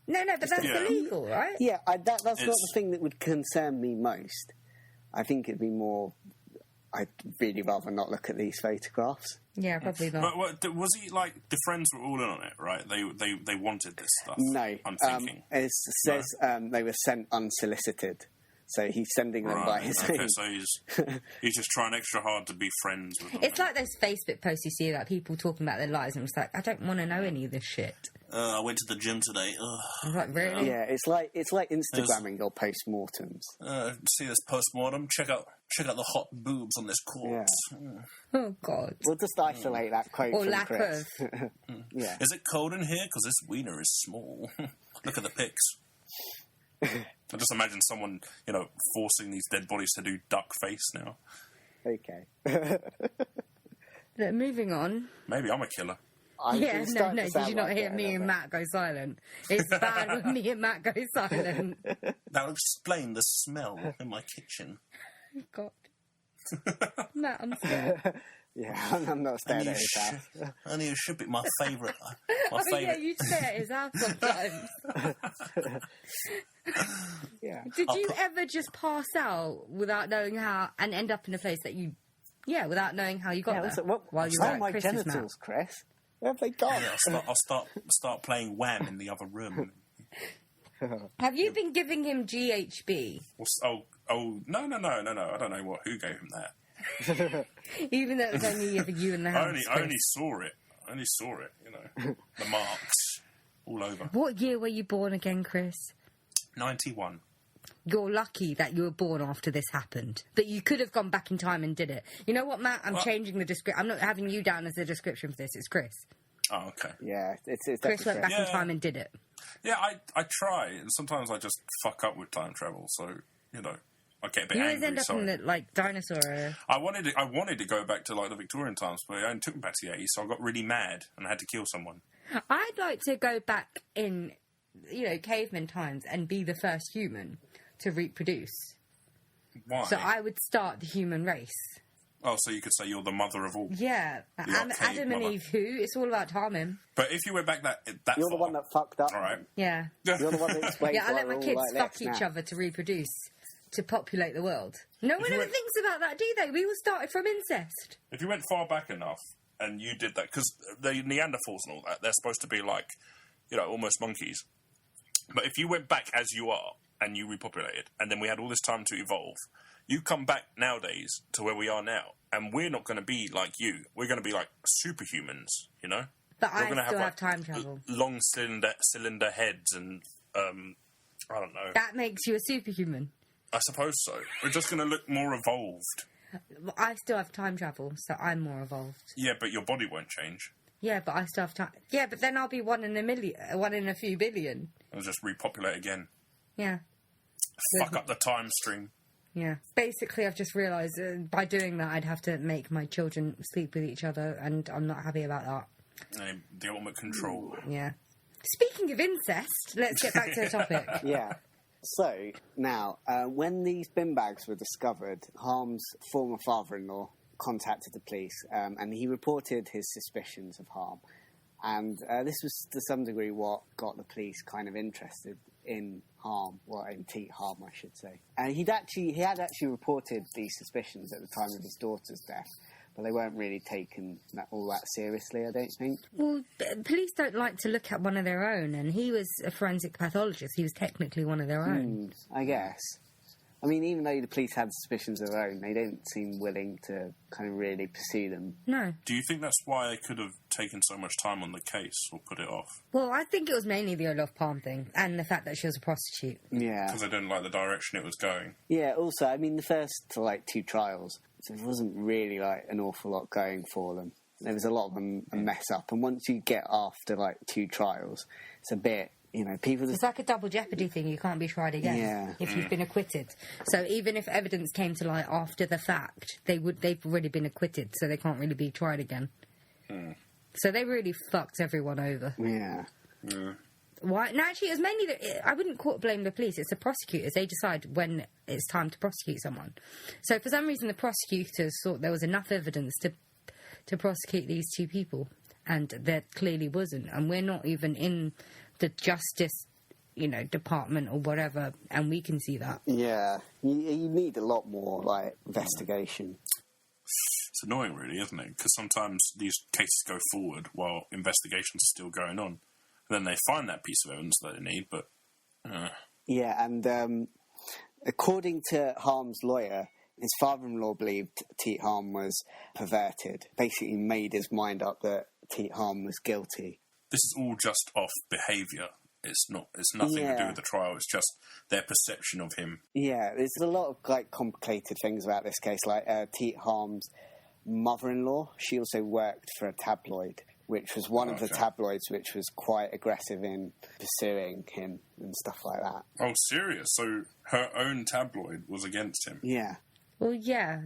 No, but that's illegal, right? Yeah, that's not the thing that would concern me most. I think it'd be more... I'd really rather not look at these photographs. Yeah, probably not. But was he like the friends were all in on it, right? They wanted this stuff. No, I'm thinking it says they were sent unsolicited, so he's sending them by his own. So he's just trying extra hard to be friends with them. It's like those Facebook posts you see about people talking about their lives, and it's like, I don't want to know any of this shit. I went to the gym today. I was like, really? Yeah, it's like Instagramming your post-mortems. See this post-mortem? Check out the hot boobs on this corpse. Yeah. Oh, God. We'll just isolate that quote Or from lack Chris. of. Yeah. Is it cold in here? Because this wiener is small. Look at the pics. I just imagine someone, forcing these dead bodies to do duck face now. Okay. Moving on. Maybe I'm a killer. No. Did you not hear me and Matt go silent? It's bad when me and Matt go silent. That'll explain the smell in my kitchen. God. Matt, I'm scared. Yeah, I'm not staying at his house. Honey, it should be my favourite. Yeah, you stay at his house sometimes. Yeah. Did you ever just pass out without knowing how and end up in a place that you... Yeah, without knowing how you got there? While you were at my Chris's genitals, Chris. Where have they gone? Yeah, I'll start playing Wham in the other room. Have you been giving him GHB? Oh, no. I don't know who gave him that. Even though it was only you in the house. I only saw it, the marks all over. What year were you born again, Chris? 91. You're lucky that you were born after this happened. But you could have gone back in time and did it. You know what, Matt? I'm changing the description. I'm not having you down as the description for this. It's Chris. Oh, okay. Yeah, it's Chris went back in time and did it. Yeah, I try, and sometimes I just fuck up with time travel, so, I get a bit You always angry. end up in the, like, dinosaur area. I wanted to go back to like the Victorian times, but it only took me back to the 80s, so I got really mad and I had to kill someone. I'd like to go back in, caveman times and be the first human to reproduce. Why? So I would start the human race. Oh, so you could say you're the mother of all. Yeah. archaic Adam and mother. Eve who? It's all about Harmon. But if you went back that You're far, the one that fucked up. all right. Yeah. You're the one that explains Yeah, I why let my we're all kids like fuck this each now. other to reproduce, to populate the world. No one you ever went- thinks about that, do they? We all started from incest. If you went far back enough and you did that, because the Neanderthals and all that, they're supposed to be like, almost monkeys. But if you went back as you are and you repopulated, and then we had all this time to evolve, you come back nowadays to where we are now, and we're not going to be like you. We're going to be like superhumans, But We're I gonna still have, have time travel. long cylinder heads and, I don't know. That makes you a superhuman. I suppose so. We're just going to look more evolved. I still have time travel, so I'm more evolved. Yeah, but your body won't change. Yeah, but I still have time. Yeah, but then I'll be one in a few billion. It'll just repopulate again. Yeah. Fuck up the time stream. Yeah. Basically, I've just realised by doing that, I'd have to make my children sleep with each other, and I'm not happy about that. And the ultimate control. Yeah. Speaking of incest, let's get back to the topic. Yeah. So, now, when these bin bags were discovered, Harm's former father-in-law contacted the police, and he reported his suspicions of Harm. And this was, to some degree, what got the police kind of interested in Harm, well, in Teat Harm, I should say. And he had actually reported these suspicions at the time of his daughter's death, but they weren't really taken all that seriously, I don't think. Well, police don't like to look at one of their own, and he was a forensic pathologist. He was technically one of their own. I guess. I mean, even though the police had suspicions of their own, they don't seem willing to kind of really pursue them. No. Do you think that's why they could have taken so much time on the case or put it off? Well, I think it was mainly the Olaf Palm thing, and the fact that she was a prostitute. Yeah. Because they didn't like the direction it was going. Yeah, also, I mean, the first, two trials, so there wasn't really, an awful lot going for them. There was a lot of them a mess up, and once you get after, 2 trials, it's a bit... people just... It's like a double jeopardy thing. You can't be tried again if you've been acquitted. So even if evidence came to light after the fact, they've already been acquitted, so they can't really be tried again. So they really fucked everyone over. Yeah. Why? No, actually, it was mainly I wouldn't blame the police. It's the prosecutors. They decide when it's time to prosecute someone. So for some reason, the prosecutors thought there was enough evidence to prosecute these 2 people, and there clearly wasn't. And we're not even in the justice, department or whatever, and we can see that. Yeah. You need a lot more, investigation. It's annoying, really, isn't it? Because sometimes these cases go forward while investigations are still going on. And then they find that piece of evidence that they need, but... Yeah, and according to Harm's lawyer, his father-in-law believed Teat Harm was perverted. Basically made his mind up that Teat Harm was guilty. This is all just off behaviour. It's nothing to do with the trial. It's just their perception of him. Yeah, there's a lot of complicated things about this case. Teat Harm's mother-in-law, she also worked for a tabloid, which was one of the tabloids which was quite aggressive in pursuing him and stuff like that. Oh, serious? So her own tabloid was against him? Yeah. Well, yeah,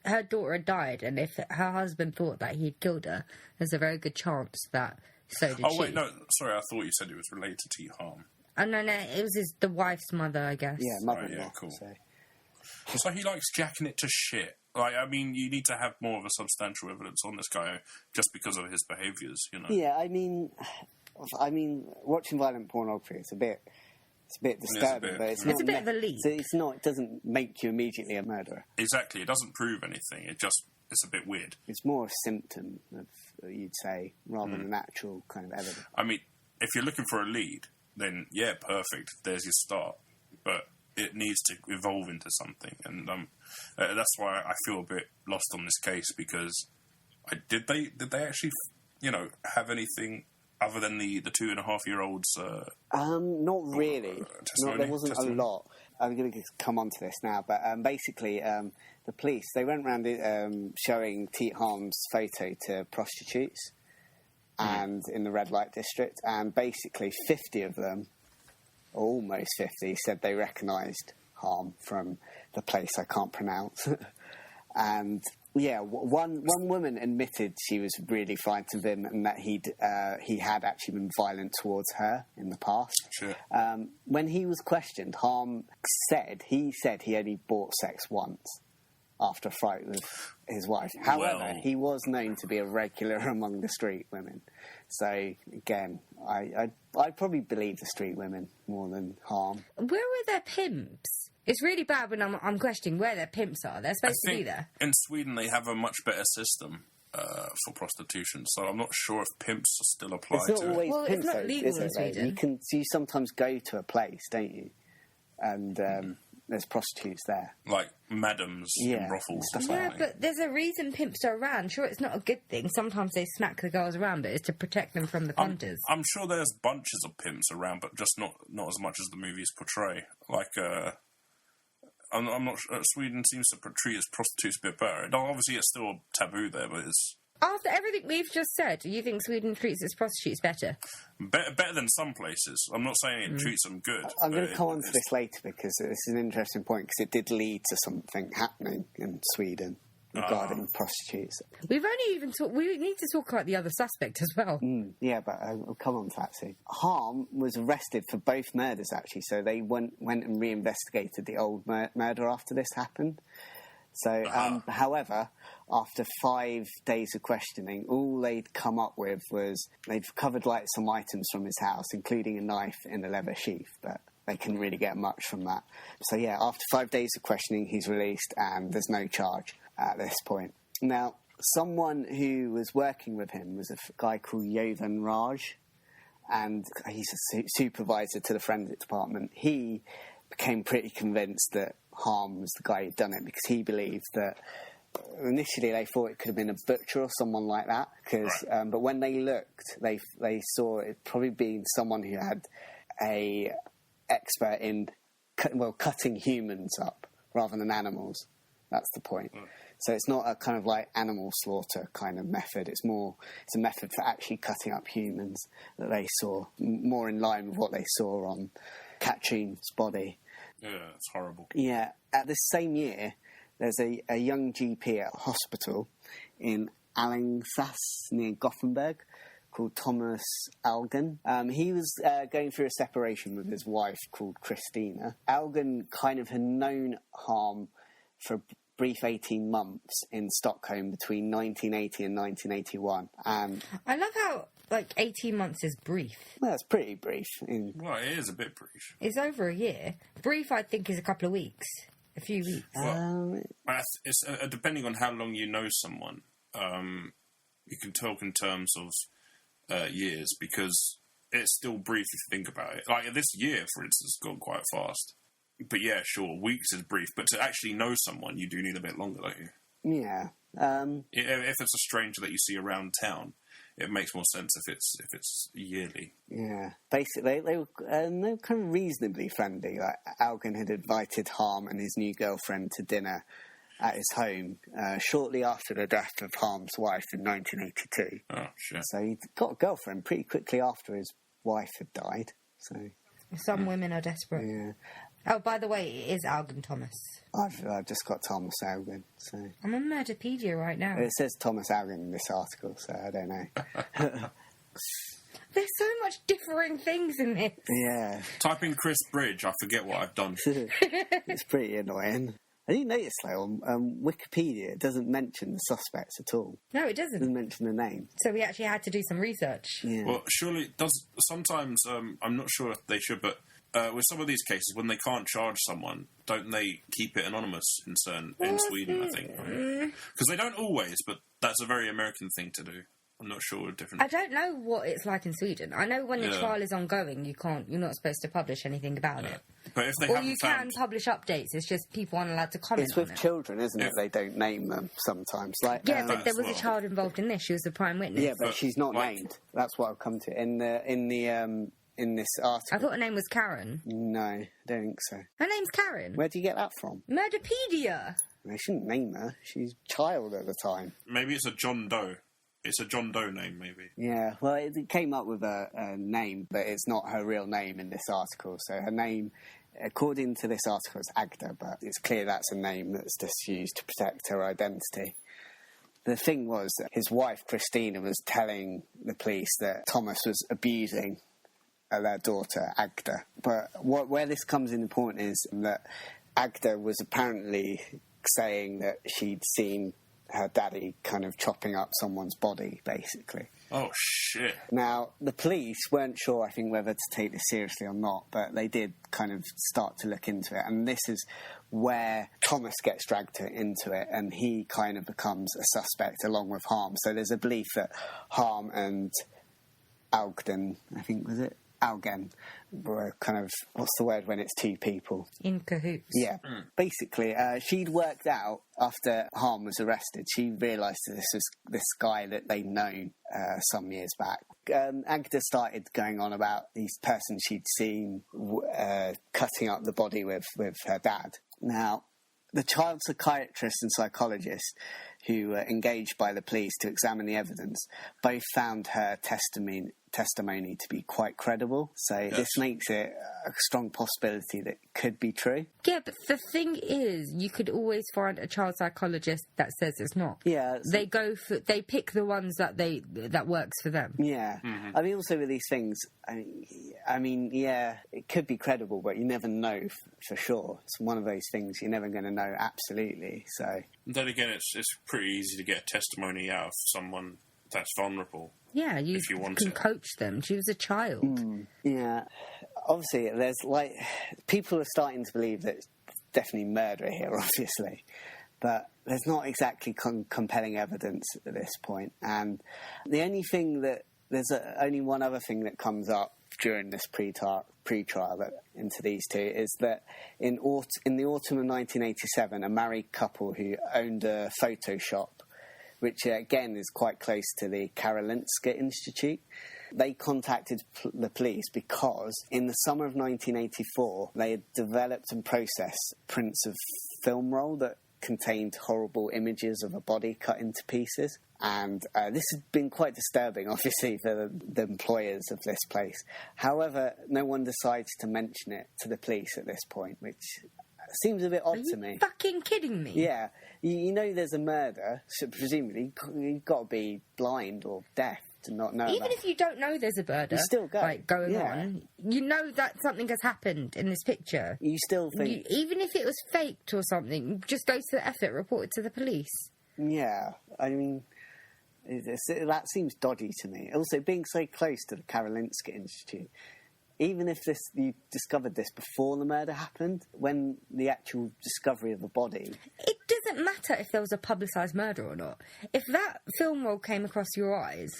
her daughter had died, and if her husband thought that he'd killed her, there's a very good chance that so did she. Oh, wait, no, sorry, I thought you said it was related to Teat Harm. Oh, no, it was the wife's mother, I guess. Yeah, mother-in-law. Right, yeah, cool. So. So he likes jacking it to shit. You need to have more of a substantial evidence on this guy just because of his behaviours, Yeah, I mean, watching violent pornography, it's a bit disturbing, but it's a bit of a leap. It's not. It doesn't make you immediately a murderer. Exactly, it doesn't prove anything. It's a bit weird. It's more a symptom of, you'd say, rather than an actual kind of evidence. I mean, if you're looking for a lead, then yeah, perfect. There's your start. But it needs to evolve into something, and that's why I feel a bit lost on this case, because did they actually have anything other than the 2.5-year-old's not really. testimony? There wasn't a lot. I'm going to come on to this now, but basically the police, they went around showing Teat Harm's photo to prostitutes and in the red light district, and basically 50 of them, or almost 50, said they recognised Harm from the place I can't pronounce. And yeah, one woman admitted she was really frightened of him and that he had actually been violent towards her in the past. Sure. When he was questioned, Harm said he only bought sex once after a fight with his wife. However, he was known to be a regular among the street women. So again, I'd probably believe the street women more than Harm. Where were their pimps? It's really bad when I'm questioning where their pimps are. They're supposed to be there. In Sweden, they have a much better system for prostitution, so I'm not sure if pimps still apply It's not to always Well, pimps, it's not though, legal is in it, though? Sweden. You sometimes go to a place, don't you? And there's prostitutes there. like madams in brothels. stuff Yeah, like but there's a reason pimps are around. Sure, it's not a good thing. Sometimes they smack the girls around, but it's to protect them from the punters. I'm sure there's bunches of pimps around, but just not as much as the movies portray. Like, I'm not sure. Sweden seems to treat its prostitutes a bit better. Obviously, it's still taboo there, but it's After everything we've just said, do you think Sweden treats its prostitutes better? better than some places. I'm not saying it treats them good. I'm going to but come on to this later because this is an interesting point because it did lead to something happening in Sweden regarding prostitutes. We've only even talked... We need to talk about the other suspect as well. Yeah, but I'll come on to that soon. Harm was arrested for both murders, actually, so they went and reinvestigated the old murder after this happened. So, however, after 5 days of questioning, all they'd come up with was they'd recovered like some items from his house, including a knife in a leather sheath, but they couldn't really get much from that. So, yeah, after 5 days of questioning, he's released and there's no charge at this point. Now, someone who was working with him was a guy called Jovan Raj, and he's a supervisor to the forensic department. He became pretty convinced that Harm was the guy who'd done it because he believed that initially they thought it could have been a butcher or someone like that. But when they looked, they saw it probably being someone who had a expert in cutting humans up rather than animals. That's the point. So it's not a kind of like animal slaughter kind of method. It's a method for actually cutting up humans that they saw, more in line with what they saw on Catrine's body. Yeah, it's horrible. Yeah. At this same year, there's a young GP at a hospital in Alingsås near Gothenburg called Thomas Algen. He was going through a separation with his wife called Christina. Algen kind of had known Harm for a brief 18 months in Stockholm between 1980 and 1981. I love how, 18 months is brief. Well, it's pretty brief. Well, it is a bit brief. It's over a year. Brief, I think, is a couple of weeks. A few weeks. Well, it's depending on how long you know someone, you can talk in terms of years, because it's still brief if you think about it. Like, this year, for instance, has gone quite fast. But yeah, sure, weeks is brief, but to actually know someone, you do need a bit longer, don't you? Yeah. If it's a stranger that you see around town, it makes more sense if it's yearly. Yeah. Basically, they were kind of reasonably friendly. Like, Algen had invited Harm and his new girlfriend to dinner at his home shortly after the death of Harm's wife in 1982. Oh, sure. So he got a girlfriend pretty quickly after his wife had died. So Some women are desperate. yeah. Oh, by the way, it is Algen Thomas. I've just got Thomas Algen, so... I'm on Murderpedia right now. It says Thomas Algen in this article, so I don't know. There's so much differing things in this. Yeah. Type in Chris Bridge, I forget what I've done. It's pretty annoying. I didn't notice, though, on Wikipedia, it doesn't mention the suspects at all. No, it It doesn't. doesn't mention the name. So we actually had to do some research. Yeah. Well, surely it does. Sometimes, I'm not sure if they should, but with some of these cases, when they can't charge someone, don't they keep it anonymous in Sweden, I think? Because they don't always, but that's a very American thing to do. I'm not sure what different. I don't know what it's like in Sweden. I know when the trial is ongoing, you're not supposed to publish anything about it. But if they Or haven't you found... can publish updates, it's just people aren't allowed to comment It's with on it. children, isn't it? They don't name them sometimes. Like, Yeah, but there was well. a child involved in this. She was the prime witness. yeah, but But, she's not like- named. That's what I've come to. In this article. I thought her name was Karen. No, I don't think so. Her name's Karen. Where do you get that from? Murderpedia. They shouldn't name her. She's a child at the time. Maybe it's a John Doe. It's a John Doe name, maybe. Yeah, well, it came up with a name, but it's not her real name in this article. So her name According to this article, it's Agda, but it's clear that's a name that's just used to protect her identity. The thing was that his wife, Christina, was telling the police that Thomas was abusing their daughter, Agda. But where this comes in important is that Agda was apparently saying that she'd seen her daddy kind of chopping up someone's body, basically. Oh, shit. Now, the police weren't sure, I think, whether to take this seriously or not, but they did kind of start to look into it. And this is where Thomas gets dragged into it, and he kind of becomes a suspect along with Harm. So there's a belief that Harm and Algden, I think, was it? Algen, were kind of, what's the word when it's two people? In cahoots. Yeah. Basically, she'd worked out, after Harm was arrested, she realised that this was this guy that they'd known some years back. Agda started going on about these persons she'd seen cutting up the body with her dad. Now, the child psychiatrist and psychologist who were engaged by the police to examine the evidence both found her testimony to be quite credible. So yes. This makes it a strong possibility that it could be true. Yeah, but the thing is, you could always find a child psychologist that says it's not. Yeah. They pick the ones that works for them. Yeah. Mm-hmm. I mean, also with these things, I mean, yeah, it could be credible, but you never know for sure. It's one of those things you're never going to know absolutely. So then again, it's pretty easy to get a testimony out of someone that's vulnerable. Yeah, you can coach them. She was a child. Yeah. Obviously, there's people are starting to believe that it's definitely murder here, obviously. But there's not exactly compelling evidence at this point. And the only thing there's only one other thing that comes up during this pre-trial into these two is that in the autumn of 1987, a married couple who owned a photo shop, which again is quite close to the Karolinska Institute, they contacted the police because in the summer of 1984 they had developed and processed prints of film roll that contained horrible images of a body cut into pieces. And this had been quite disturbing, obviously, for the employers of this place. However, no one decides to mention it to the police at this point, which seems a bit odd to me. Are you fucking kidding me? Yeah. You know there's a murder, so presumably you've got to be blind or deaf to not know. Even if you don't know there's a murder, you still go. Going on, you know that something has happened in this picture. You still think... even if it was faked or something, just go to the effort, report it to the police. Yeah, I mean... that seems dodgy to me. Also, being so close to the Karolinska Institute, even if you discovered this before the murder happened, when the actual discovery of the body... It doesn't matter if there was a publicised murder or not. If that film roll came across your eyes,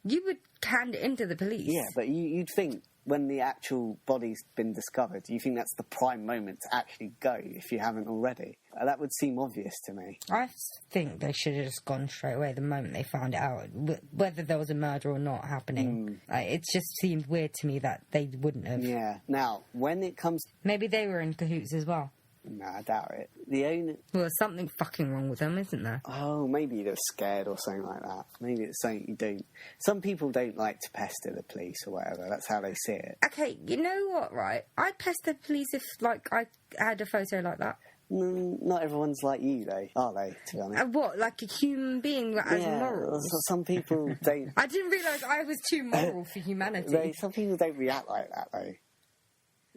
you would hand it into the police. Yeah, but you'd think when the actual body's been discovered, you think that's the prime moment to actually go, if you haven't already. That would seem obvious to me. I think they should have just gone straight away the moment they found it out, whether there was a murder or not happening. It just seemed weird to me that they wouldn't have. Yeah. Now, when it comes... Maybe they were in cahoots as well. No, I doubt it. Well, there's something fucking wrong with them, isn't there? Oh, maybe they're scared or something like that. Maybe it's something you don't... Some people don't like to pester the police or whatever. That's how they see it. Okay, you know what, right? I'd pester the police if, I had a photo like that. Not everyone's like you, though, are they, to be honest? What, like a human being that has morals? Some people don't... I didn't realise I was too moral for humanity. Some people don't react like that, though.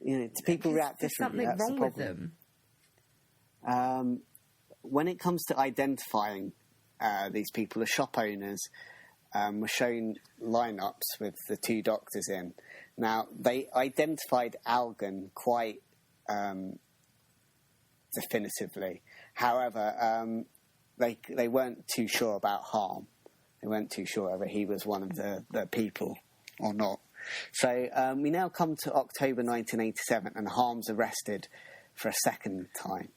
You know, people react differently. There's something wrong with them. When it comes to identifying these people, the shop owners were shown lineups with the two doctors in. Now, they identified Algen quite definitively. However, they weren't too sure about Harm. They weren't too sure whether he was one of the people or not. So we now come to October 1987, and Harm's arrested for a second time.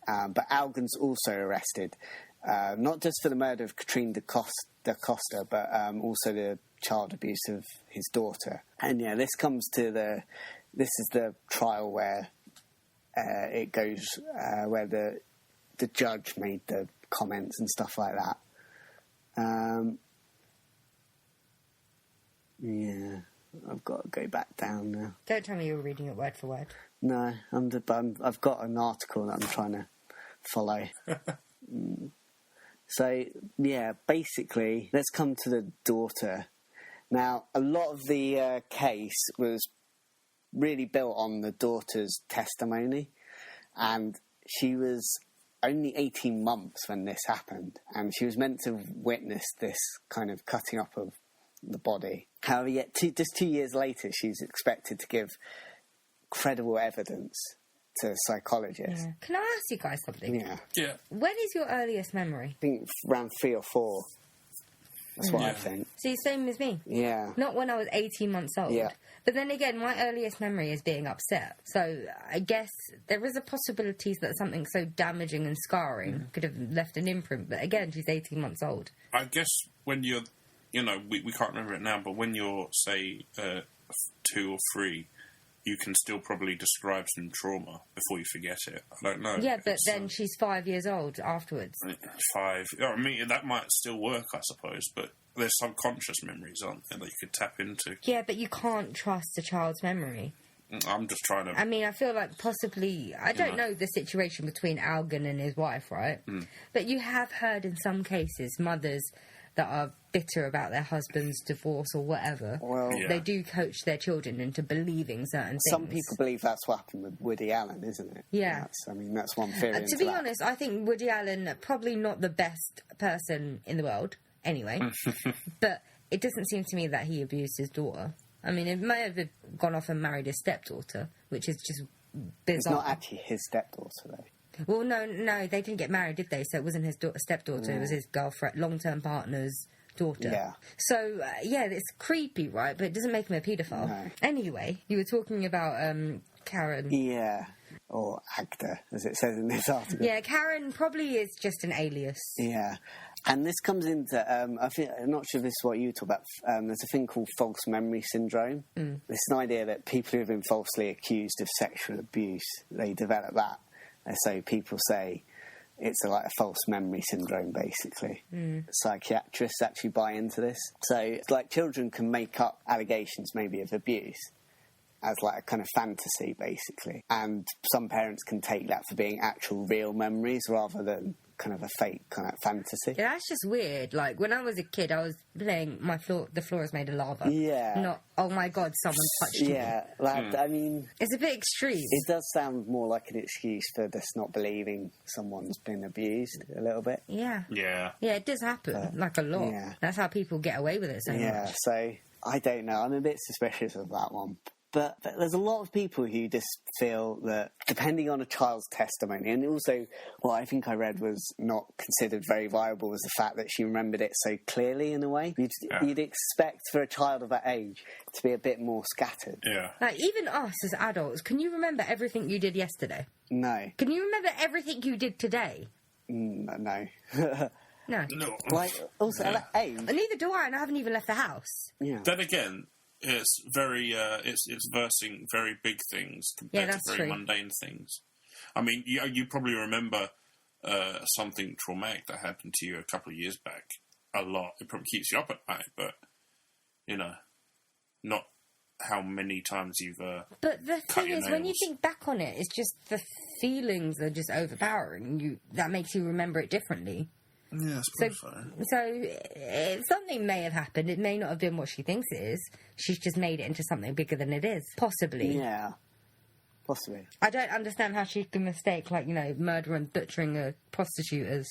But Algen's also arrested, not just for the murder of Catrine da Costa, but also the child abuse of his daughter. And yeah, this is the trial where it goes, where the judge made the comments and stuff like that. Yeah. I've got to go back down now. Don't tell me you were reading it word for word. No, I've got an article that I'm trying to follow. So, yeah, basically, let's come to the daughter. Now, a lot of the case was really built on the daughter's testimony, and she was only 18 months when this happened, and she was meant to witness this kind of cutting up of the body. However, yet just 2 years later, she's expected to give credible evidence to psychologists. Yeah. Can I ask you guys something? Yeah. When is your earliest memory? I think around 3 or 4. That's what I think. See, same as me. Yeah. Not when I was 18 months old. Yeah. But then again, my earliest memory is being upset. So I guess there is a possibility that something so damaging and scarring could have left an imprint. But again, she's 18 months old. I guess when you're, we can't remember it now, but when you're, say, 2 or 3, you can still probably describe some trauma before you forget it. I don't know. Yeah, but then she's 5 years old afterwards. 5. I mean, that might still work, I suppose, but there's subconscious memories, aren't there, that you could tap into. Yeah, but you can't trust a child's memory. I'm just trying to... I mean, I feel like possibly... I don't know the situation between Algan and his wife, right? But you have heard in some cases mothers that are bitter about their husband's divorce or whatever. Well, they do coach their children into believing certain things. some people believe that's what happened with Woody Allen, isn't it? Yeah. That's one theory. To be honest, I think Woody Allen, probably not the best person in the world, anyway. But it doesn't seem to me that he abused his daughter. I mean, it may have gone off and married his stepdaughter, which is just bizarre. It's not actually his stepdaughter, though. Well, no, they didn't get married, did they? So it wasn't his stepdaughter, it was his girlfriend, long-term partner's daughter. Yeah. So, it's creepy, right? But it doesn't make him a paedophile. No. Anyway, you were talking about Karen. Yeah. Or Agda, as it says in this article. Yeah, Karen probably is just an alias. Yeah. And this comes into, I'm not sure if this is what you talk about, there's a thing called false memory syndrome. It's an idea that people who have been falsely accused of sexual abuse, they develop that. And so people say it's like a false memory syndrome, basically. Psychiatrists actually buy into this. So it's like children can make up allegations maybe of abuse as like a kind of fantasy, basically. And some parents can take that for being actual real memories rather than kind of a fake kind of fantasy. Yeah, that's just weird. Like, when I was a kid, I was playing the floor is made of lava. Yeah. Not, oh my God, someone touched me. Yeah, I mean... It's a bit extreme. It does sound more like an excuse for just not believing someone's been abused a little bit. Yeah. Yeah. Yeah, it does happen, like a lot. Yeah. That's how people get away with it so much. So I don't know. I'm a bit suspicious of that one. But there's a lot of people who just feel that, depending on a child's testimony, and also what I think I read was not considered very viable was the fact that she remembered it so clearly in a way. You'd expect for a child of that age to be a bit more scattered. Yeah. Like, even us as adults, can you remember everything you did yesterday? No. Can you remember everything you did today? No. No. No. Like, also at that age... Neither do I, and I haven't even left the house. Yeah. Then again, it's very it's versing very big things compared to very mundane things. I mean, you probably remember something traumatic that happened to you a couple of years back a lot. It probably keeps you up at night, but not how many times you've but the thing is, when you nails. think back on it, it's just the feelings are just overpowering. That makes you remember it differently. Yeah, so something may have happened. It may not have been what she thinks it is. She's just made it into something bigger than it is. Possibly. Yeah. Possibly. I don't understand how she can mistake, murder and butchering a prostitute as...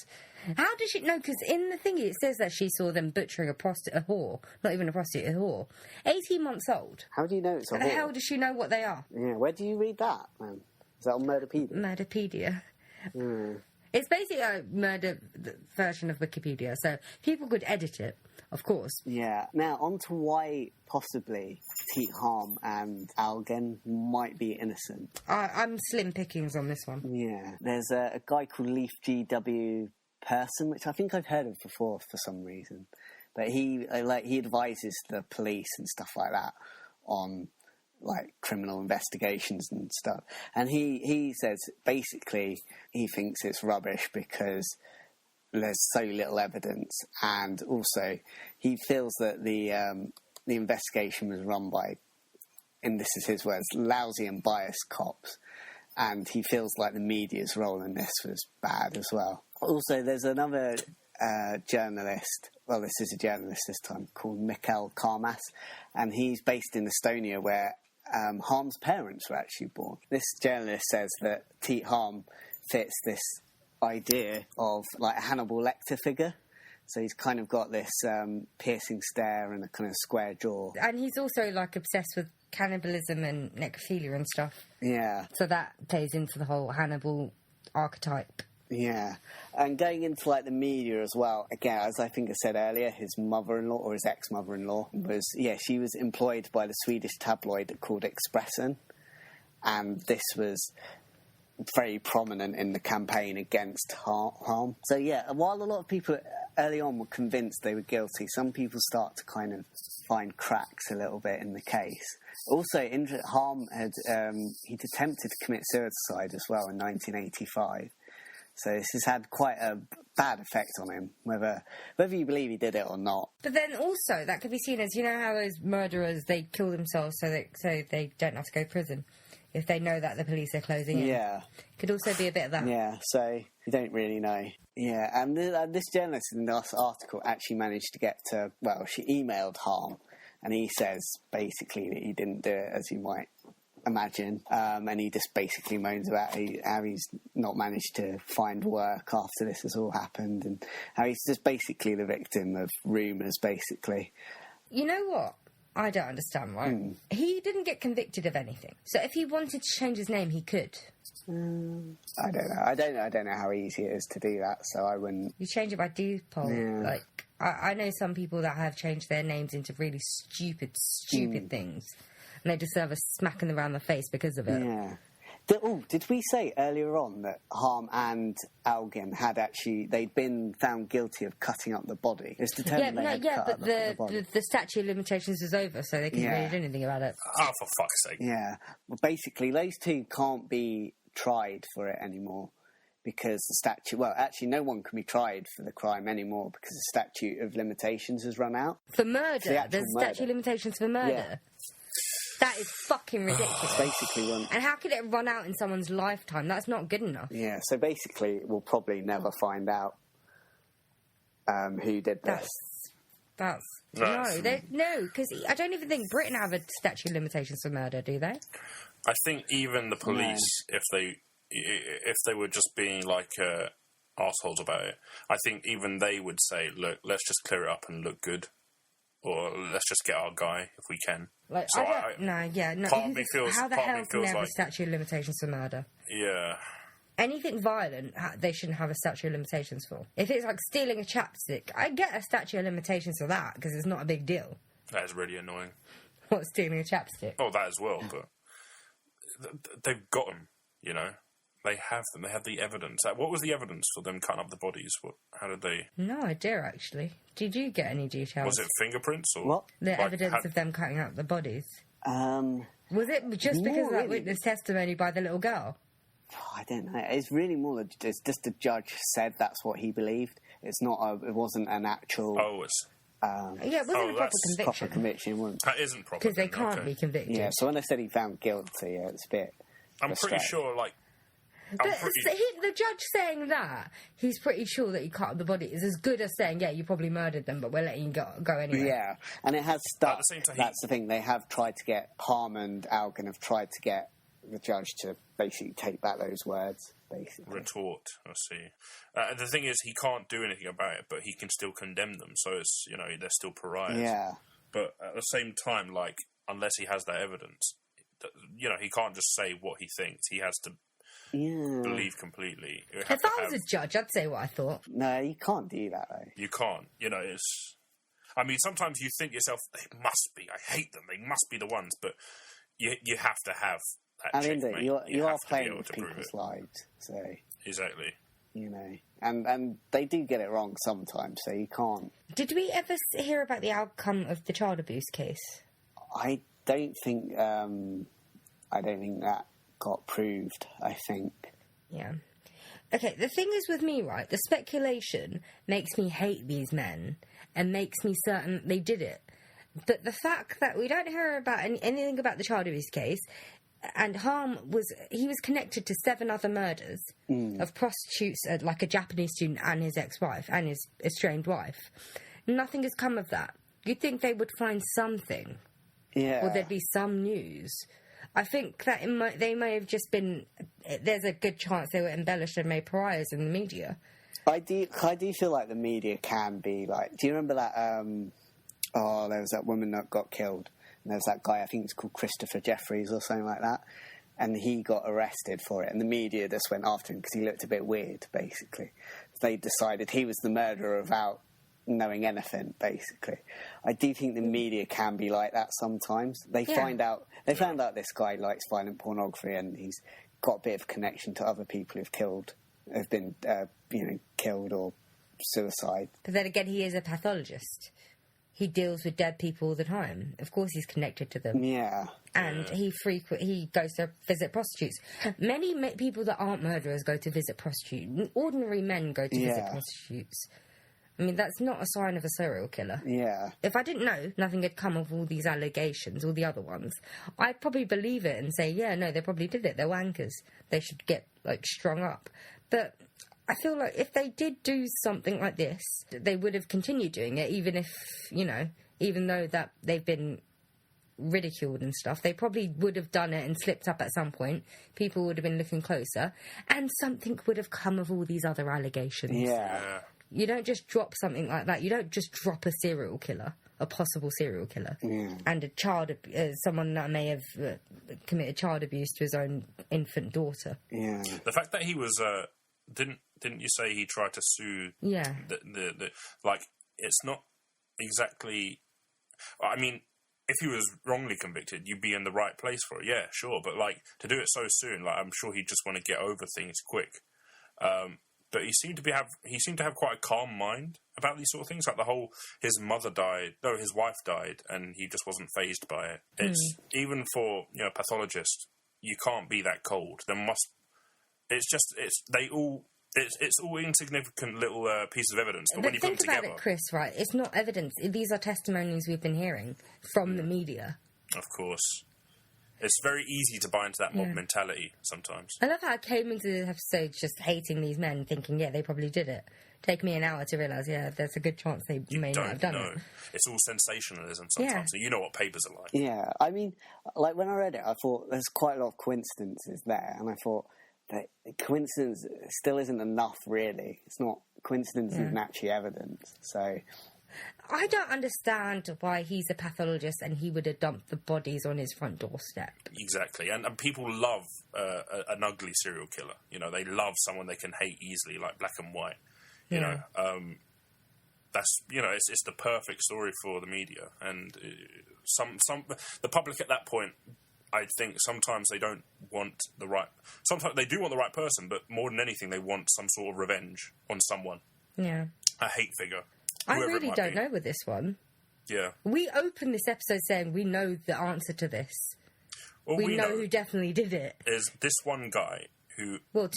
How does she... No, because in the thingy it says that she saw them butchering a whore. Not even a prostitute, a whore. 18 months old. How do you know it's a whore? How the hell does she know what they are? Yeah, where do you read that, man? Is that on Murderpedia? Murderpedia. It's basically a murder version of Wikipedia, so people could edit it, of course. Yeah. Now, on to why possibly Teet Harm and Algen might be innocent. I'm slim pickings on this one. Yeah. There's a guy called Leif G.W. Person, which I think I've heard of before for some reason. But he advises the police and stuff like that on... criminal investigations and stuff. And he says, basically, he thinks it's rubbish because there's so little evidence, and also he feels that the the investigation was run by, and this is his words, lousy and biased cops. And he feels like the media's role in this was bad as well. Also, there's another journalist, well, this is a journalist this time, called Mikael Karmas, and he's based in Estonia, where Harm's parents were actually born. This journalist says that Tiit Harm fits this idea of like a Hannibal Lecter figure. So he's kind of got this piercing stare and a kind of square jaw. And he's also like obsessed with cannibalism and necrophilia and stuff. Yeah. So that plays into the whole Hannibal archetype. Yeah. And going into like the media as well, again, as I think I said earlier, his mother-in-law or his ex-mother-in-law was, she was employed by the Swedish tabloid called Expressen. And this was very prominent in the campaign against Harm. So yeah, while a lot of people early on were convinced they were guilty, some people start to kind of find cracks a little bit in the case. Also, Harm had he'd attempted to commit suicide as well in 1985. So this has had quite a bad effect on him, whether you believe he did it or not. But then also that could be seen as, you know how those murderers, they kill themselves so they don't have to go to prison if they know that the police are closing in. Yeah. Could also be a bit of that. Yeah, so you don't really know. Yeah, and this journalist in this article actually managed to get to, well, she emailed Harm, and he says basically that he didn't do it, as you might imagine, and he just basically moans about how he's not managed to find work after this has all happened, and how he's just basically the victim of rumours, basically. You know what? I don't understand, right? He didn't get convicted of anything. So if he wanted to change his name, he could. I don't know. I don't know how easy it is to do that, so I wouldn't... You change it by default. Yeah. Like, I know some people that have changed their names into really stupid things. And they deserve a smacking around the face because of it. Yeah. Did we say earlier on that Harm and Algin they'd been found guilty of cutting up the body? It's determined but the statute of limitations was over, so they couldn't really do anything about it. Oh, for fuck's sake. Yeah. Well, basically, those two can't be tried for it anymore because the statute... Well, actually, no one can be tried for the crime anymore because the statute of limitations has run out. For murder? There's a statute of limitations for murder? Yeah. That is fucking ridiculous. Basically, and how could it run out in someone's lifetime? That's not good enough. Yeah, so basically, we'll probably never find out who did this. No, because I don't even think Britain have a statute of limitations for murder, do they? I think even the police, if they were just being like arseholes about it, I think even they would say, look, let's just clear it up and look good. Or let's just get our guy if we can. Like, so no. Part of me feels, how the hell can they have like, a statute of limitations for murder? Yeah. Anything violent, they shouldn't have a statute of limitations for. If it's like stealing a chapstick, I get a statute of limitations for that because it's not a big deal. That is really annoying. What, stealing a chapstick? Oh, that as well, but they've got them, you know. They have them. They have the evidence. What was the evidence for them cutting up the bodies? How did they... No idea, actually. Did you get any details? Was it fingerprints? Or what? The evidence of them cutting up the bodies? Was it just because of that witness testimony by the little girl? Oh, I don't know. It's really more... It's just the judge said that's what he believed. It's not... It wasn't an actual... Oh, it's... it wasn't a proper conviction. Proper conviction, wasn't. That isn't proper. Because they can't be convicted. Yeah, so when they said he found guilty, it's a bit... I'm pretty sure, like... The judge saying that, he's pretty sure that he cut up the body is as good as saying, yeah, you probably murdered them, but we're letting you go anyway. Yeah, and it has stuck. At the same time, that's the thing. They have tried to get... Harm and Algin have tried to get the judge to basically take back those words, basically. Retort, I see. The thing is, he can't do anything about it, but he can still condemn them, so it's, you know, they're still pariahs. Yeah. But at the same time, like, unless he has that evidence, you know, he can't just say what he thinks. He has to believe completely. If I was a judge, I'd say what I thought. No, you can't do that, though. You can't. You know, it's... I mean, sometimes you think to yourself, they must be. I hate them. They must be the ones. But you have to have that checkmate. You are playing with people's lives, so... Exactly. You know, and they do get it wrong sometimes, so you can't... Did we ever hear about the outcome of the child abuse case? I don't think that got proved, I think. Yeah. Okay, the thing is with me, right, the speculation makes me hate these men and makes me certain they did it. But the fact that we don't hear about anything about the child abuse case, and he was connected to 7 other murders of prostitutes, like a Japanese student and his ex-wife and his estranged wife. Nothing has come of that. You'd think they would find something. Yeah. Or there'd be some news. I think that they may have just been... There's a good chance they were embellished and made pariahs in the media. I do feel like the media can be like... Do you remember that... there was that woman that got killed. And there was that guy, I think it's called Christopher Jeffries or something like that. And he got arrested for it. And the media just went after him because he looked a bit weird, basically. They decided he was the murderer without knowing anything, basically. I do think the media can be like that sometimes. They found out this guy likes violent pornography and he's got a bit of connection to other people who've been killed or suicide. But then again, he is a pathologist. He deals with dead people all the time. Of course he's connected to them. Yeah. And he goes to visit prostitutes. Many people that aren't murderers go to visit prostitutes. Ordinary men go to visit prostitutes. I mean, that's not a sign of a serial killer. Yeah. If I didn't know nothing had come of all these allegations, all the other ones, I'd probably believe it and say, yeah, no, they probably did it. They're wankers. They should get, strung up. But I feel like if they did do something like this, they would have continued doing it, even if, even though that they've been ridiculed and stuff, they probably would have done it and slipped up at some point. People would have been looking closer, and something would have come of all these other allegations. Yeah. You don't just drop something like that. You don't just drop a serial killer, a possible serial killer, and someone that may have committed child abuse to his own infant daughter. Yeah. The fact that he was didn't you say he tried to sue? Yeah. It's not exactly. I mean, if he was wrongly convicted, you'd be in the right place for it. Yeah, sure, but to do it so soon, I'm sure he'd just want to get over things quick. But he seemed to have quite a calm mind about these sort of things. Like his wife died, and he just wasn't fazed by it. It's even for a pathologist, you can't be that cold. It's all insignificant little pieces of evidence. But when you put them together, think about it, Chris. Right? It's not evidence. These are testimonies we've been hearing from the media. Of course. It's very easy to buy into that mob mentality sometimes. I love how I came into this episode just hating these men, thinking, yeah, they probably did it. Take me an hour to realise, there's a good chance they may not have done it. It's all sensationalism sometimes, so you know what papers are like. Yeah, I mean, when I read it, I thought there's quite a lot of coincidences there, and I thought that coincidence still isn't enough, really. It's not coincidence isn't actually evidence, so... I don't understand why he's a pathologist and he would have dumped the bodies on his front doorstep. Exactly, and people love an ugly serial killer. They love someone they can hate easily, like black and white. That's it's the perfect story for the media, and the public at that point. I think sometimes they don't want the right. Sometimes they do want the right person, but more than anything, they want some sort of revenge on someone. Yeah, a hate figure. I really don't know with this one. Yeah. We opened this episode saying we know the answer to this. Well, we know who definitely did it. Is this one guy who or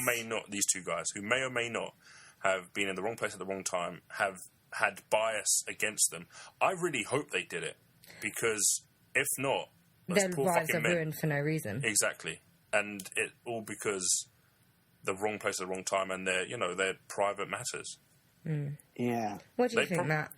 may not, these two guys, who may or may not have been in the wrong place at the wrong time, have had bias against them. I really hope they did it, because if not, their lives are ruined for no reason. Exactly. And it all because the wrong place at the wrong time, and their private matters. Yeah. What do you think, Matt?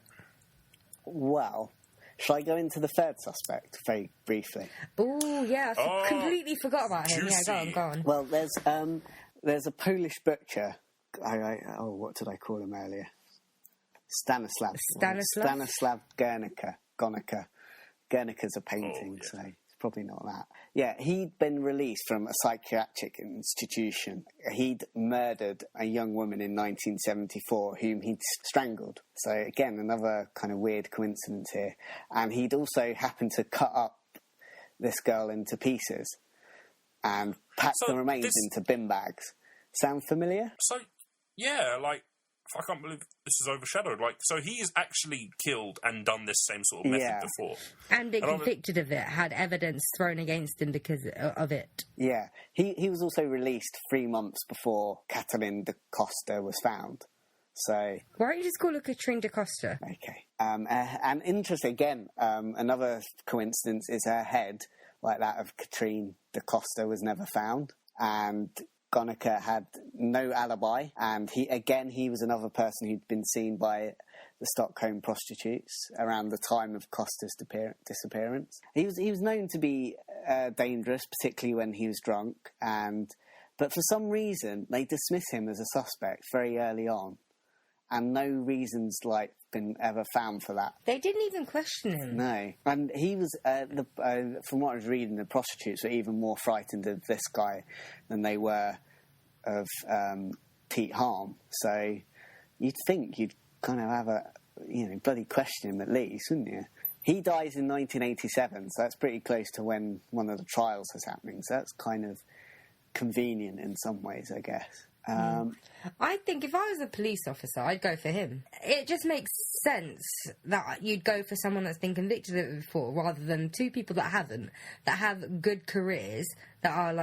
Well, shall I go into the third suspect very briefly? Oh, yeah, I completely forgot about him. Juicy. Yeah, go on. Well, there's a Polish butcher. What did I call him earlier? Stanislav Guernica. Guernica's a painting, so it's probably not that. Yeah, he'd been released from a psychiatric institution. He'd murdered a young woman in 1974 whom he'd strangled. So again, another kind of weird coincidence here. And he'd also happened to cut up this girl into pieces and pack the remains into bin bags. Sound familiar? So, yeah, I can't believe this is overshadowed. So he's actually killed and done this same sort of method before. And been convicted of it, had evidence thrown against him because of it. Yeah. He was also released 3 months before Catrin da Costa was found. So... Why don't you just call her Catrin da Costa? Okay. And interesting, again, another coincidence is her head, like that of Catrine da Costa, was never found. And Gonica had no alibi. And he was another person who'd been seen by the Stockholm prostitutes around the time of Costa's disappearance. He was known to be dangerous, particularly when he was drunk. But for some reason, they dismiss him as a suspect very early on. And no reasons been ever found for that. They didn't even question him. No, and he was from what I was reading, the prostitutes were even more frightened of this guy than they were of Pete Harm. So you'd think you'd kind of have bloody question him at least, wouldn't you? He dies in 1987, so that's pretty close to when one of the trials was happening. So that's kind of convenient in some ways, I guess. I think if I was a police officer, I'd go for him. It just makes sense that you'd go for someone that's been convicted of it before, rather than two people that haven't, that have good careers, that are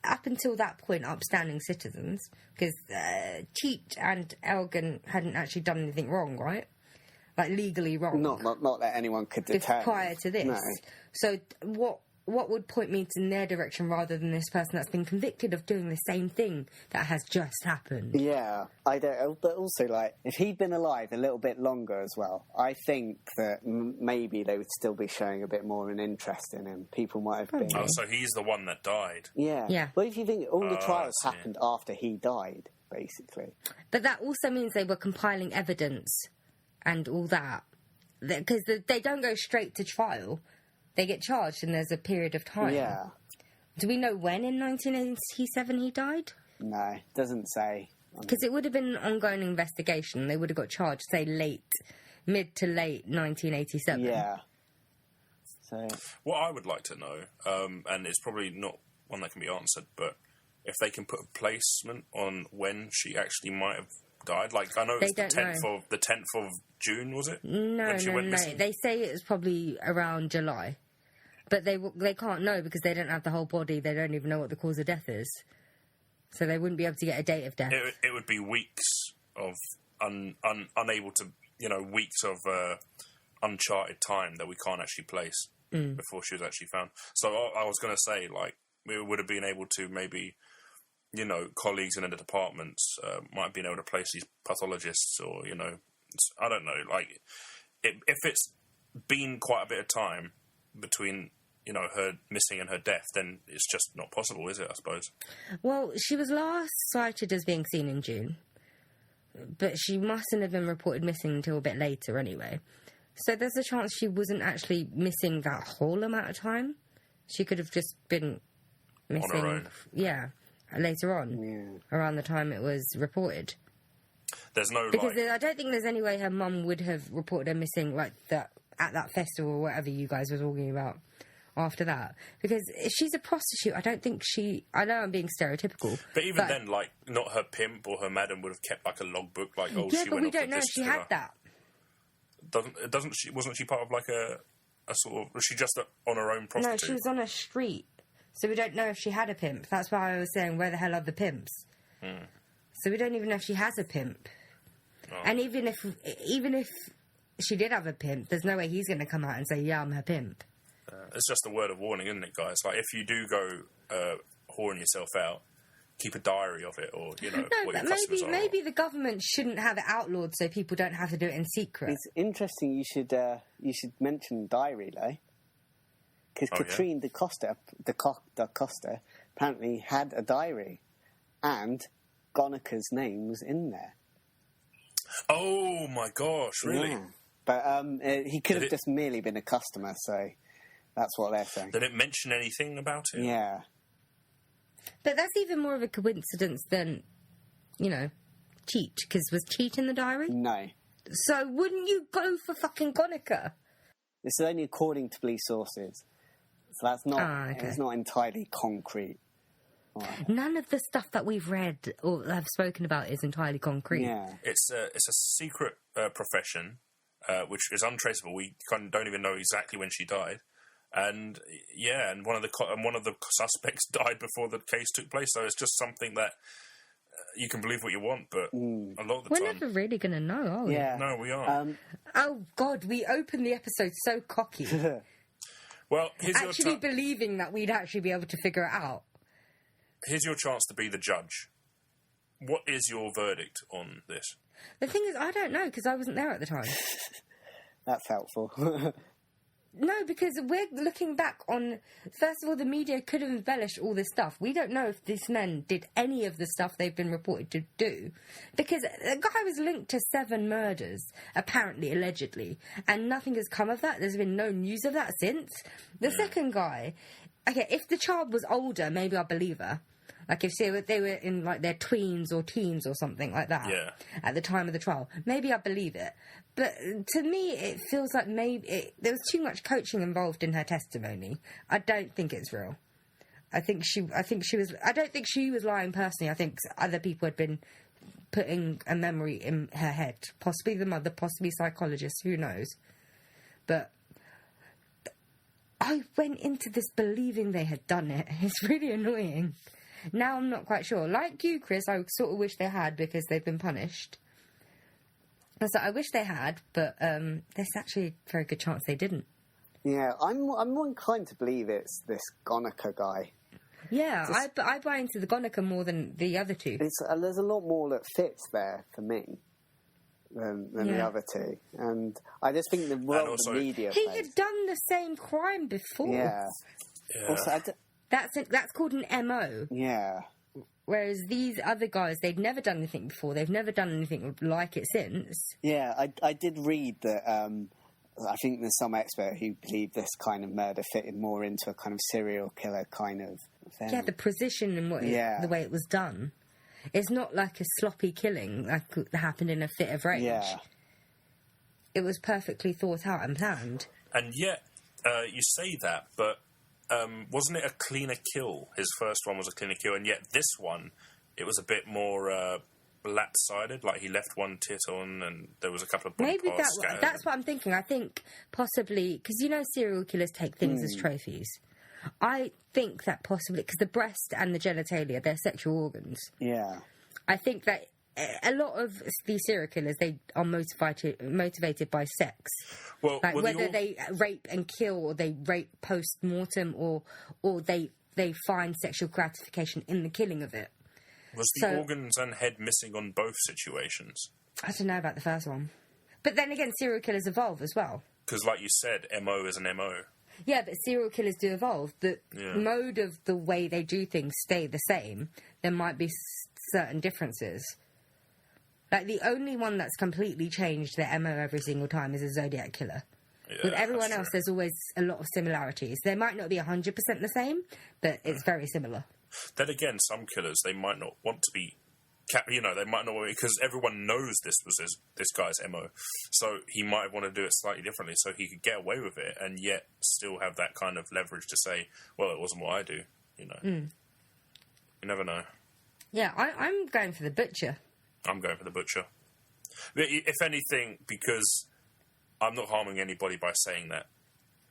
up until that point upstanding citizens. Because Cheat and Elgin hadn't actually done anything wrong, right? Legally wrong. Not that anyone could determine. Prior to this. No. So what would point me in their direction rather than this person that's been convicted of doing the same thing that has just happened? Yeah, I don't. But also, if he'd been alive a little bit longer as well, I think that maybe they would still be showing a bit more of an interest in him. People might have been. Oh, so he's the one that died. Yeah. Yeah. But if you think all the trials happened after he died, basically. But that also means they were compiling evidence and all that, because they don't go straight to trial. They get charged and there's a period of time. Yeah. Do we know when in 1987 he died? No, it doesn't say. Because it would have been an ongoing investigation. They would have got charged, say, mid to late 1987. Yeah. So What I would like to know, and it's probably not one that can be answered, but if they can put a placement on when she actually might have died. I know it's the 10th of June, was it? No. They say it was probably around July. But they can't know because they don't have the whole body. They don't even know what the cause of death is. So they wouldn't be able to get a date of death. It would be weeks of unable to, weeks of uncharted time that we can't actually place before she was actually found. So I was going to say, we would have been able to maybe, colleagues in the departments might have been able to place these pathologists or, I don't know. If it's been quite a bit of time between her missing and her death, then it's just not possible, is it, I suppose? Well, she was last sighted as being seen in June, but she mustn't have been reported missing until a bit later anyway. So there's a chance she wasn't actually missing that whole amount of time. She could have just been missing... On her own. Yeah, later on, around the time it was reported. There's no, because I don't think there's any way her mum would have reported her missing at that festival or whatever you guys were talking about after that. Because if she's a prostitute, I don't think I know I'm being stereotypical. But even then, not her pimp or her madam would have kept a logbook, yeah, she but went we off don't know if this she had that. Wasn't she part of a sort of... Was she just on her own prostitute? No, she was on a street. So we don't know if she had a pimp. That's why I was saying, where the hell are the pimps? So we don't even know if she has a pimp. Oh. And even if she did have a pimp, there's no way he's going to come out and say, yeah, I'm her pimp. It's just a word of warning, isn't it, guys? If you do go whoring yourself out, keep a diary of it, or what your customers are. Maybe the government shouldn't have it outlawed so people don't have to do it in secret. It's interesting. You should mention diary though, because Catrine da Costa apparently had a diary, and Gonica's name was in there. Oh my gosh! Really? Yeah. But he could have just merely been a customer, so that's what they're saying. Did it mention anything about it? Yeah. But that's even more of a coincidence than, Cheat. Because was Cheat in the diary? No. So wouldn't you go for fucking Gonica? This is only according to police sources. So that's not, it's not entirely concrete. Right. None of the stuff that we've read or have spoken about is entirely concrete. Yeah. It's a secret profession, which is untraceable. We don't even know exactly when she died. And one of the suspects died before the case took place. So it's just something that you can believe what you want, but a lot of the We're time... never really going to know, are we? Yeah. No, we aren't. Oh, God, we opened the episode so cocky. Well, here's Actually believing that we'd actually be able to figure it out. here's your chance to be the judge. What is your verdict on this? The thing is, I don't know, because I wasn't there at the time. That's helpful. No, because we're looking back on... First of all, the media could have embellished all this stuff. We don't know if these men did any of the stuff they've been reported to do. Because the guy was linked to 7 murders, apparently, allegedly. And nothing has come of that. There's been no news of that since. The second guy... Okay, if the child was older, maybe I'd believe her. Like, if they were in, like, their tweens or teens or something like that at the time of the trial, maybe I believe it. But to me, it feels like there was too much coaching involved in her testimony. I don't think it's real. I don't think she was lying personally. I think other people had been putting a memory in her head. Possibly the mother, possibly psychologists, who knows. But I went into this believing they had done it. It's really annoying. Now I'm not quite sure. Like you, Chris, I sort of wish they had because they've been punished. So I wish they had, but there's actually a very good chance they didn't. Yeah, I'm more inclined to believe it's this Gonica guy. Yeah, I buy into the Gonica more than the other two. There's a lot more that fits there for me than the other two. And I just think the role the media He plays. had done the same crime before. Yeah. Also, That's called an MO. Yeah. Whereas these other guys, they'd never done anything before. They've never done anything like it since. Yeah, I did read that. I think there's some expert who believed this kind of murder fitted more into a kind of serial killer kind of thing. Yeah, the precision and the way it was done. It's not like a sloppy killing like happened in a fit of rage. Yeah. It was perfectly thought out and planned. And yet, you say that, but wasn't it a cleaner kill? His first one was a cleaner kill, and yet this one, it was a bit more lap-sided. Like, he left one tit on, and there was a couple of body parts scattered. That's what I'm thinking. I think possibly... Because, serial killers take things as trophies. I think that possibly... Because the breast and the genitalia, they're sexual organs. Yeah. I think that a lot of these serial killers, they are motivated by sex. Well, like whether they rape and kill, or they rape post-mortem, or they find sexual gratification in the killing of it. Was the organs and head missing on both situations? I don't know about the first one. But then again, serial killers evolve as well. Because like you said, MO is an MO. Yeah, but serial killers do evolve. The mode of the way they do things stay the same. There might be certain differences. Like, the only one that's completely changed their MO every single time is a Zodiac killer. Yeah, with everyone else, there's always a lot of similarities. They might not be 100% the same, but it's very similar. Then again, some killers, they might not want to be... they might not... Because everyone knows this was this guy's MO. So he might want to do it slightly differently so he could get away with it and yet still have that kind of leverage to say, well, it wasn't what I do, You never know. Yeah, I'm going for the butcher. I'm going for the butcher. If anything, because I'm not harming anybody by saying that.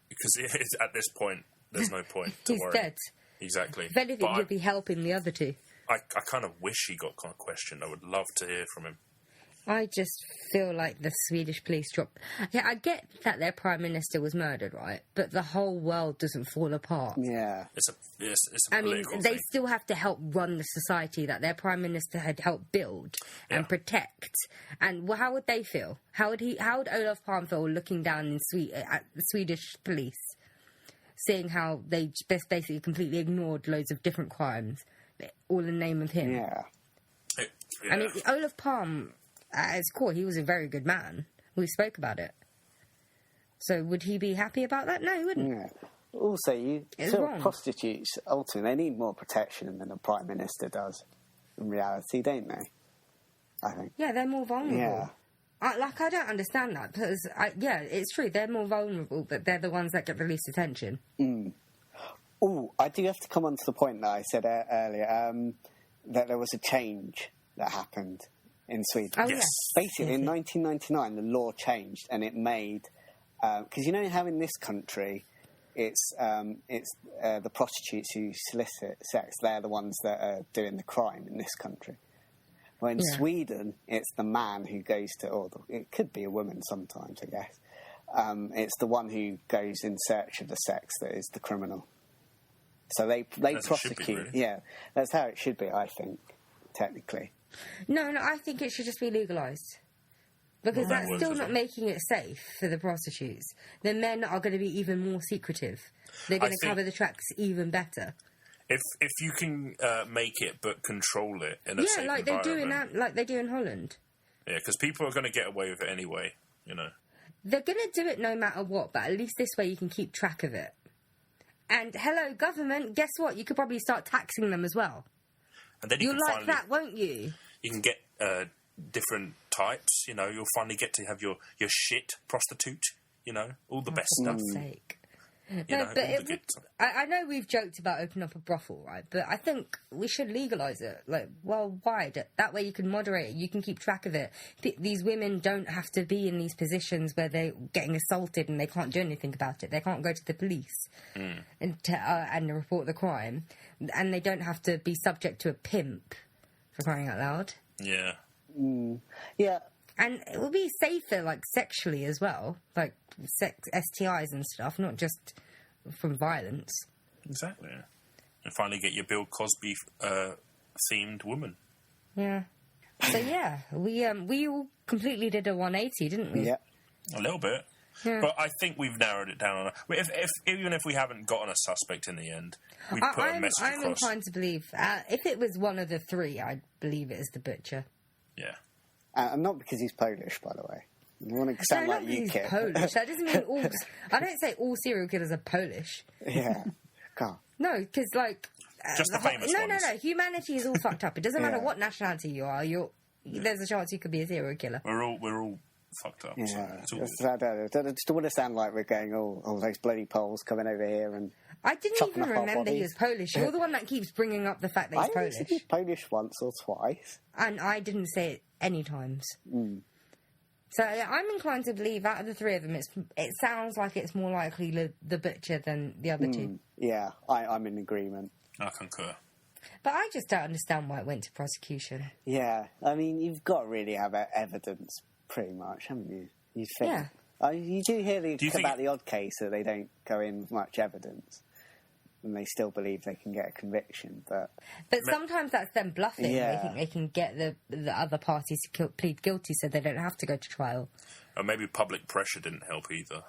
Because at this point, there's no point to worry. He's dead. Exactly. If anything, you'd be helping the other two. I kind of wish he got questioned. I would love to hear from him. I just feel like the Swedish police dropped... Yeah, I get that their prime minister was murdered, right? But the whole world doesn't fall apart. Yeah. It's a political thing. They still have to help run the society that their prime minister had helped build and protect. And how would they feel? How would Olof Palme feel looking down at the Swedish police, seeing how they basically completely ignored loads of different crimes, all in the name of him? Yeah. I mean, Olof Palme... At his core, he was a very good man. We spoke about it. So would he be happy about that? No, he wouldn't. Yeah. Also, prostitutes, ultimately, they need more protection than a prime minister does, in reality, don't they? I think. Yeah, they're more vulnerable. Yeah. I don't understand that, because, it's true, they're more vulnerable, but they're the ones that get the least attention. Oh, I do have to come on to the point that I said earlier, that there was a change that happened in Sweden. Oh, yes. Basically, in 1999, the law changed, and it made... Because you know how in this country, it's the prostitutes who solicit sex, they're the ones that are doing the crime in this country. Well, in Yeah. Sweden, it's the man who goes to, it could be a woman sometimes, I guess. It's the one who goes in search of the sex that is the criminal. So they As it should be, prosecute. really. Yeah, that's how it should be, I think, technically. No, I think it should just be legalised. Because That that's works still as not well. making it safe for the prostitutes. The men are going to be even more secretive. They're going to think- cover the tracks even better. If you can make it but control it in a Yeah, safe like they do environment. in Holland. Yeah, because people are going to get away with it anyway, you know. They're going to do it no matter what, but at least this way you can keep track of it. And hello, government, guess what? You could probably start taxing them as well. And then you You'll can like finally, that, won't you? you can get different types, you know. You'll finally get to have your shit prostitute, you know, all the best For stuff. God's sake. You No, know, but all the it good would, I know we've joked about opening up a brothel, right? But I think we should legalise it, like, worldwide. That way you can moderate it, you can keep track of it. These women don't have to be in these positions where they're getting assaulted and they can't do anything about it. They can't go to the police and report the crime. And they don't have to be subject to a pimp, for crying out loud. Yeah. Yeah, And it will be safer, like, sexually as well. Like, STIs and stuff, not just from violence. Exactly. Yeah. And finally get your Bill Cosby themed woman. Yeah. So, yeah, we all completely did a 180, didn't we? yeah. A little bit. Yeah. But I think we've narrowed it down. Even if we haven't gotten a suspect in the end, we've put a message I'm across. inclined to believe, if it was one of the three, I'd believe it is the butcher. Yeah. And not because he's Polish, by the way. You want to sound No, like not that you, he's kid. Polish. That doesn't mean all... I don't say all serial killers are Polish. Yeah. God. No, because, like... Just the famous No, ones. no. Humanity is all fucked up. It doesn't matter Yeah. what nationality you are. There's a chance you could be a serial killer. We're all fucked up. So Yeah. it's all good. I just want to sound like we're going, those bloody Poles coming over here and... I didn't chopping even up our remember he bodies. was Polish. You're the one that keeps bringing up the fact that I he's used to be Polish. Polish once or twice. And I didn't say it any times. So yeah, I'm inclined to believe out of the three of them, it sounds like it's more likely the butcher than the other two. Yeah, I'm in agreement. I concur. But I just don't understand why it went to prosecution. Yeah, I mean, you've got to really have evidence, pretty much, haven't you? You think? Yeah. You do hear you think- about the odd case that they don't go in with much evidence, and they still believe they can get a conviction. But But sometimes that's them bluffing. Yeah. They think they can get the other parties to plead guilty so they don't have to go to trial. Or maybe public pressure didn't help either.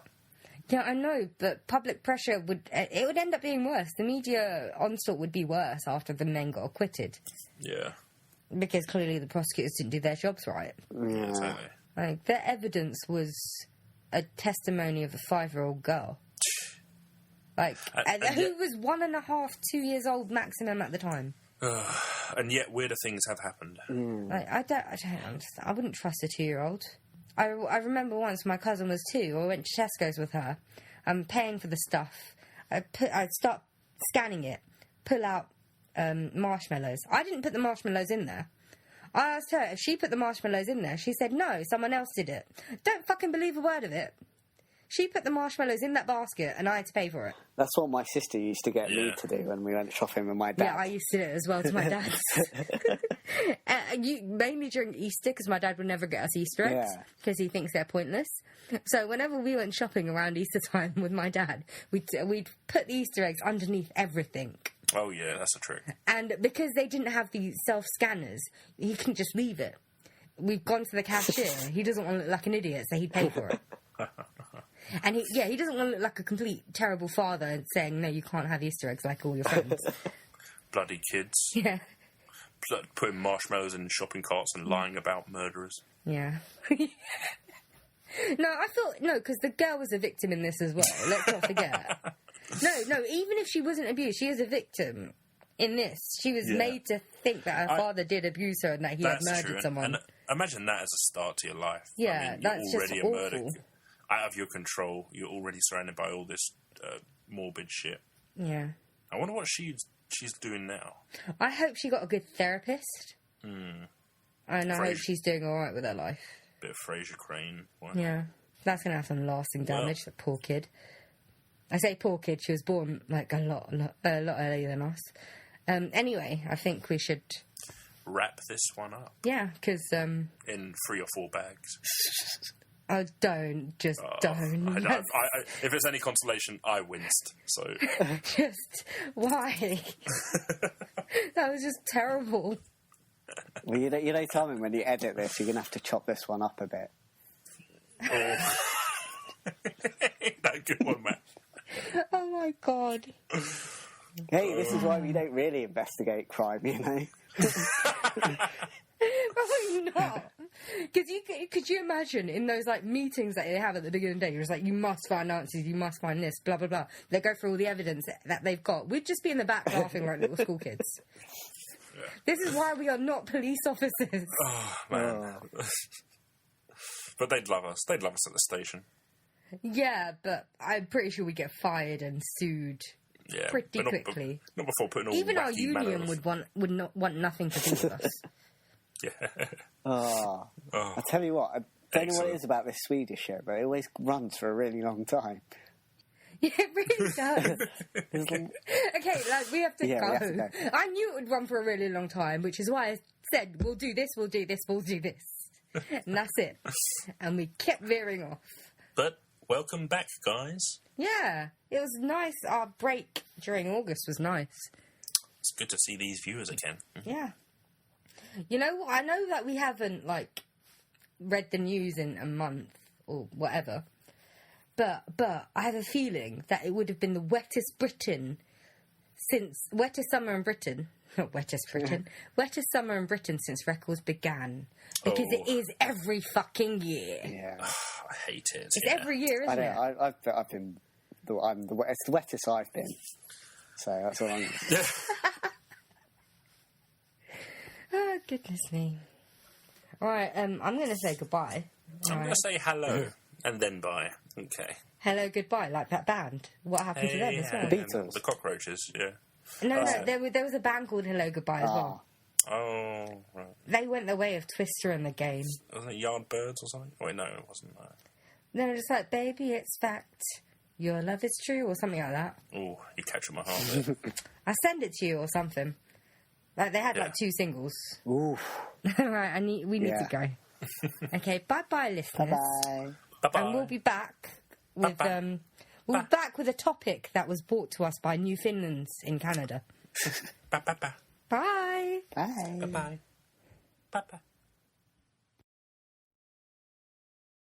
Yeah, I know, but public pressure would end up being worse. The media onslaught would be worse after the men got acquitted. Yeah. Because clearly the prosecutors didn't do their jobs right. Yeah, exactly. Like, their evidence was a testimony of a 5-year-old girl. Like, And who yet- was 1.5, 2 years old maximum at the time. And yet weirder things have happened. Like, I don't understand. I wouldn't trust a 2-year-old. I remember once my cousin was 2. I went to Tesco's with her. I'm paying for the stuff. I'd start scanning it, pull out marshmallows. I didn't put the marshmallows in there. I asked her if she put the marshmallows in there. She said no, someone else did it. Don't fucking believe a word of it. She put the marshmallows in that basket and I had to pay for it. that's what my sister used to get me Yeah. to do when we went shopping with my dad. Yeah, I used to do it as well to my dad's. Mainly during Easter, because my dad would never get us Easter eggs, Yeah. because he thinks they're pointless. So whenever we went shopping around Easter time with my dad, we'd put the Easter eggs underneath everything. Oh, yeah, that's a trick. And because they didn't have the self-scanners, he couldn't just leave it. We've gone to the cashier. He doesn't want to look like an idiot, so he'd pay for it. And he doesn't want to look like a complete terrible father and saying, no, you can't have Easter eggs like all your friends. Bloody kids. Yeah. Putting marshmallows in shopping carts and lying about murderers. Yeah. No, because the girl was a victim in this as well. Let's not forget. No, even if she wasn't abused, she is a victim in this. She was Yeah. made to think that her father did abuse her and that he had That's murdered true. someone. And imagine that as a start to your life. Yeah, you're that's just already awful. out of your control. You're already surrounded by all this morbid shit. Yeah. I wonder what she's doing now. I hope she got a good therapist. And I hope Frasier. she's doing all right with her life. Bit of Frasier Crane. Why not? Yeah. That's going to have some lasting damage, that poor kid. I say poor kid, she was born like a lot earlier than us. Anyway, I think we should wrap this one up Yeah, because in 3 or 4 bags. oh, don't I, if it's any consolation, I winced. So just why? That was just terrible. Well, you know, Tommy, when you edit this, you're going to have to chop this one up a bit. oh. That good one, man. Oh my god. Hey, this is why we don't really investigate crime, you know? Probably not. Because could you imagine in those like meetings that they have at the beginning of the day, you're just like, you must find answers, you must find this, blah blah blah. They go through all the evidence that they've got. We'd just be in the back laughing like little school kids. Yeah. This is why we are not police officers. Oh man. But they'd love us. They'd love us at the station. Yeah, but I'm pretty sure we get fired and sued pretty quickly. Not before putting all even our wacky union would not want nothing to do with us. Yeah. Oh. I tell you what, I don't know what it is about this Swedish show, but it always runs for a really long time. Yeah, it really does. Okay, like, we have to go. We have to go. I knew it would run for a really long time, which is why I said, we'll do this, we'll do this, we'll do this. And that's it. And we kept veering off. But welcome back, guys. Yeah, it was nice. Our break during August was nice. It's good to see these viewers again. Yeah. You know what? I know that we haven't, like, read the news in a month or whatever. But I have a feeling that it would have been the wettest summer in Britain. Not wettest Britain. Wettest summer in Britain since records began. Because it is every fucking year. Yeah. I hate it. It's every year, isn't it? I've been... it's the wettest I've been. So that's all I'm... Oh, goodness me. All right, I'm going to say goodbye. I'm going to say hello and then bye. Okay. Hello, goodbye, like that band. What happened to them as well? The Beatles. The Cockroaches, yeah. No, there was a band called Hello Goodbye as well. Oh, right. They went the way of Twister in the game. Wasn't it Yardbirds or something? Wait, no, it wasn't that. No, just like, baby, it's fact. Your love is true, or something like that. Oh, you're catching my heart there. I'll send it to you or something. Like, they had like 2 singles. Oof. Right, we need to go. Okay, bye-bye, listeners. Bye-bye. Bye-bye. And we'll be back with we'll be back with a topic that was brought to us by Newfoundlands in Canada. Bye-bye. Bye. Bye. Bye-bye. Bye-bye.